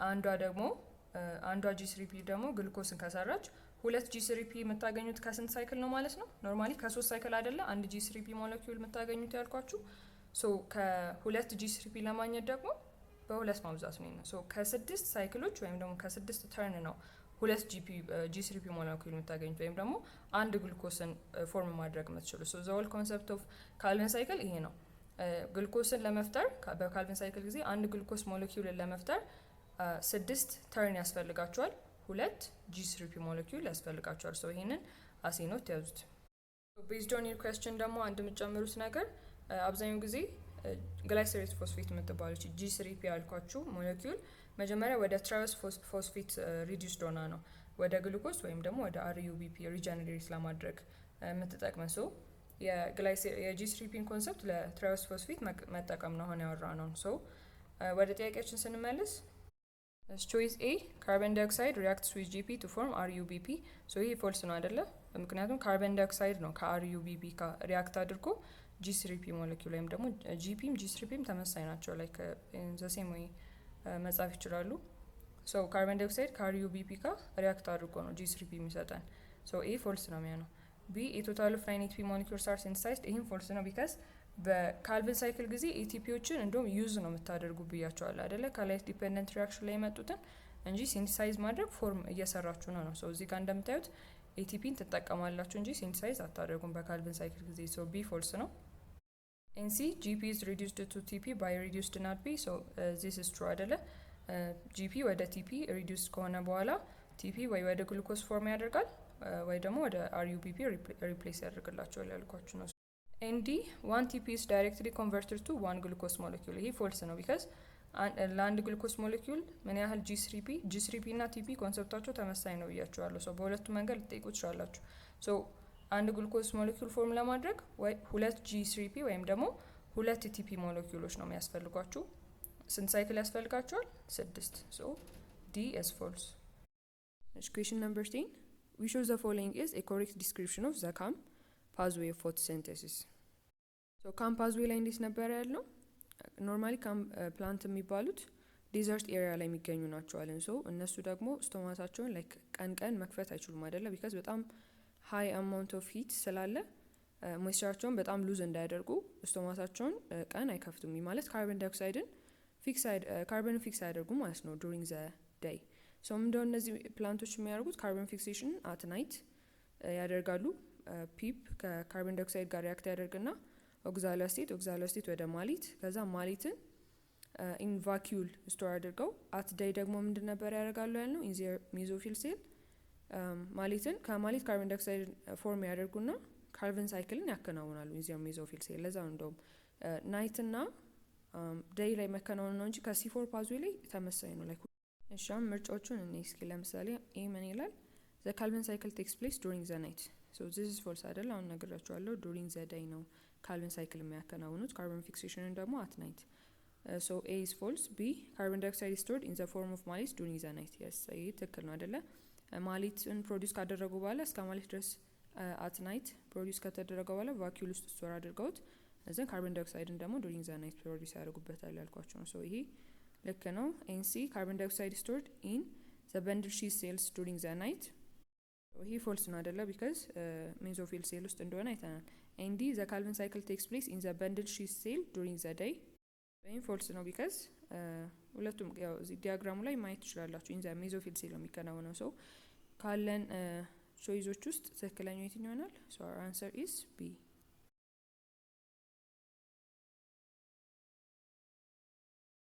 አንዷ ደግሞ አንዷ G3P ደግሞ ግሉኮስን ከሰራች ሁለት G3P የምታገኙት ከስንት ሳይክል ነው ማለት ነው? ኖርማሊ ከ3 ሳይክል አይደለ አንድ G3P ሞለኪውል የምታገኙት ያልኳችሁ። ሶ ከሁለት G3P ለማግኘት ደግሞ በሁለት ማብዛት ነው። ሶ ከ6 ሳይክሎች ወይም ደግሞ ከ6 ተርን ነው ሁለት G3P ሞለኪውል የምታገኙት ወይም ደግሞ አንድ ግሉኮስን ፎርም ማድረግ የምትችሉ። ሶ ዘ ሆል ኮንሰፕት ኦፍ ካልቪን ሳይክል ይሄ ነው። ግሉኮስን ለመፍጠር በካልቪን ሳይክል ጊዜ አንድ ግሉኮስ ሞለኪውልን ለመፍጠር 6 ተርን ያስፈልጋቸዋል፣ ሁለት G3P ሞለኪውል ያስፈልጋቸዋል። ሶ ይሄንን አሴ ነው ተያዙት። ቤዝድ ኦን ዩር ኩዌስችን ደግሞ አንድ የምትጨምሩት ነገር አብዛኛው ጊዜ ግላይሰሬት ፎስፌት የምትባለች G3P ያልኳችሁ ሞለኪውል መጀመሪያ ወደ ትራዮስ ፎስፌት ሪዲዩስድ ሆና ነው ወደ ግሉኮስ ወይም ደግሞ ወደ RUBP ሪጀነሬት ለማድረግ የምትጠቅመን። ሶ የG3Pን ኮንሰፕት ለትራዮስ ፎስፌት መጠቀም ነው ሆነ ያወራ ነው። ሶ ወደ ጥያቄያችን ስንመለስ ቾይስ ኤ ካርቦን ዳይኦክሳይድ ሪያክትስ ዊዝ GP ቱ ፎርም RUBP። ሶ ይሄ ፎልስ ነው አይደለ? ምክንያቱም ካርቦን ዳይኦክሳይድ ነው ከRUBP ጋር ሪያክት አድርጎ G3P ሞለኪውል ወይም ደግሞ GPም G3Pም ተመሳሳይ ናቸው። ላይክ ዘ ሴም ወይ መጻፍ ይችላሉ። ሶ ካርቦን ዳይኦክሳይድ ከRUBP ጋር ሪያክት አድርጎ ነው G3P የሚሰጠን። ሶ ኤ ፎልስ ነው የሚሆነው። ቢ ኤ ቶታል ኦፍ 9 ATP ሞለኪውልስ አር ሲንተሳይዝድ። ይህም ፎልስ ነው ቢካዝ በካልቪን ሳይክል ጊዜ ኤቲፒዎችን እንደውም ዩዝ ነው የምታደርጉ ብያቸዋል አይደለ? ከላይት ዲፔንደንት ሪያክሽን ላይ የመጡትን እንጂ ሲንተሳይዝ ማድረግ ፎርም እየሰራችሁ ነው። ሶ እዚህ ጋር እንደምታዩት ኤቲፒን ትጠቀማላችሁ እንጂ ሲንተሳይዝ አታደርጉም በካልቪን ሳይክል ጊዜ። ሶ ቢ ፎልስ ነው። ኤንሲ GP is reduced to TP by reduced NADP. so this is true አይደለ? GP ወደ TP reduced ከሆነ በኋላ TP ወይ ወደ ግሉኮስ ፎርም ያደርጋል ወይ ደግሞ ወደ RUBP ሪፕሌስ ያደርግላቸዋል ያልኳችሁ ነው። ND 1 TP is directly converted to 1 glucose molecule. ይሄ ፎልስ ነው ቢካዝ ለአንድ ግሉኮስ ሞለኪውል ምን ያህል G3P እና TP ኮንሰፕታቸው ተመሳሳይ ነው ብያቸዋለሁ። ሶ በሁለቱ መንገድ ልትጠይቁ ትችላላችሁ። ሶ አንድ ግሉኮስ ሞለኪውል ፎርም ለማድረግ ወይ ሁለት G3P ወይም ደግሞ ሁለት TP ሞለኪውሎች ነው የሚያስፈልጓችሁ። ስንት ሳይክል ያስፈልጋቸዋል? 6። ሶ D is false. Question number 10. Which of the following is a correct description of the CAM pathway of photosynthesis? So CAM pathway ላይ እንዴት ነበር ያለው? ኖርማሊ CAM ፕላንት የሚባሉት ዴዘርት ኤሪያ ላይ የሚገኙ ናቸዋለን። ሶ እነሱ ደግሞ ስቶማታቸውን ላይክ ቀን መክፈት አይችሉም አይደለ? ቢካዝ በጣም ሃይ አማውንት ኦፍ ሂት ስላለ ሞይስቸራቸውን በጣም ሉዝ እንዳያደርጉ ስቶማታቸውን ቀን አይከፍቱም። ማለት ካርቦን ዳይኦክሳይድን ካርቦን ፊክስ አያደርጉ ማለት ነው ዱሪንግ ዘ ዴይ። ሶ ምንድነው እነዚህ ፕላንቶች የሚያደርጉት? ካርቦን ፊክሴሽን አት ናይት ያደርጋሉ። ፒፕ ከካርቦን ዳይኦክሳይድ ጋር ሪያክት ያደርግና ኦክዛሎስቴት ወደ ማሊት፣ ከዛ ማሊትን ኢን ቫኪዩል ስቶር አድርገው አት ዴይ ደግሞ ምንድን ነበር ያደርጋሉ ያልነው? ኢንዚር ሜዞፊል ሴል ማሊትን ከማሊት ካርቦን ዳይኦክሳይድ ፎርም ያደርጉና ካርቦን ሳይክልን ያከናውናሉ ኢንዚር ሜዞፊል ሴል። ለዛ ነው እንደውም ናይትና ዴይ ላይ መከናወን ነው እንጂ ከሲ4 ፓዝዌይ ላይ ተመሳሳይ ነው። ላይክ እሻም ምርጫዎቹን እኔ እስኪ ለምሳሌ ኤ ምን ይላል? ዘ ካልቪን ሳይክል ቴክስ ፕሌስ ዱሪንግ ዘ ናይት። ሶ ዚስ ኢዝ ፎልስ አይደል? አሁን ነግራችኋለሁ። ዱሪንግ ዘ ዴይ ነው ካልቪን ሳይክል የሚያከናውኑት፣ ካርቦን ፊክሴሽንን ደግሞ አት ናይት። ሶ ኤ ኢዝ ፎልስ። ቢ ካርቦን ዳይኦክሳይድ ስቶርድ ኢን ዘ ፎርም ኦፍ ማሊት ዱሪንግ ዘ ናይት። የስ ይሄ ትክክል ነው አይደለ? ማሊትን ፕሮዲውስ ካደረጉ በኋላ እስከ ማሊት ድረስ አት ናይት ፕሮዲውስ ከተደረገ በኋላ ቫኪዩል ውስጥ ስቶር አድርገውት እዚን ካርቦን ዳይኦክሳይድን ደግሞ ዱሪንግ ዘ ናይት ፕሮዲውስ ያደርጉበታል ያልኳቸው ነው። ሶ ይሄ ልክ ነው። ኤንሲ ካርቦን ዳይኦክሳይድ ስቶርድ ኢን ዘ በንድል ሺት ሴልስ ዱሪንግ ዘ ናይት። ይሄ ፎልስ ነው አይደለ? ቢካዝ ሜዞፊል ሴል ውስጥ እንደሆነ አይተናል። ኤንዲ ዘ ካልቪን ሳይክል ቴክስ ፕሌስ ኢን ዘ በንድል ሺት ሴል ዱሪንግ ዘ ዴይ። ይሄ ፎልስ ነው ቢካዝ ሁለቱም ያው እዚህ ዲያግራሙ ላይ ማየት ትችላላችሁ። ኢን ዘ ሜዞፊል ሴል ነው የሚከናወነው። ሶ ካለን ቾይዞች ውስጥ ትክክለኛው የትኛው ይሆናል? ሶ አወር አንሰር ኢዝ ቢ።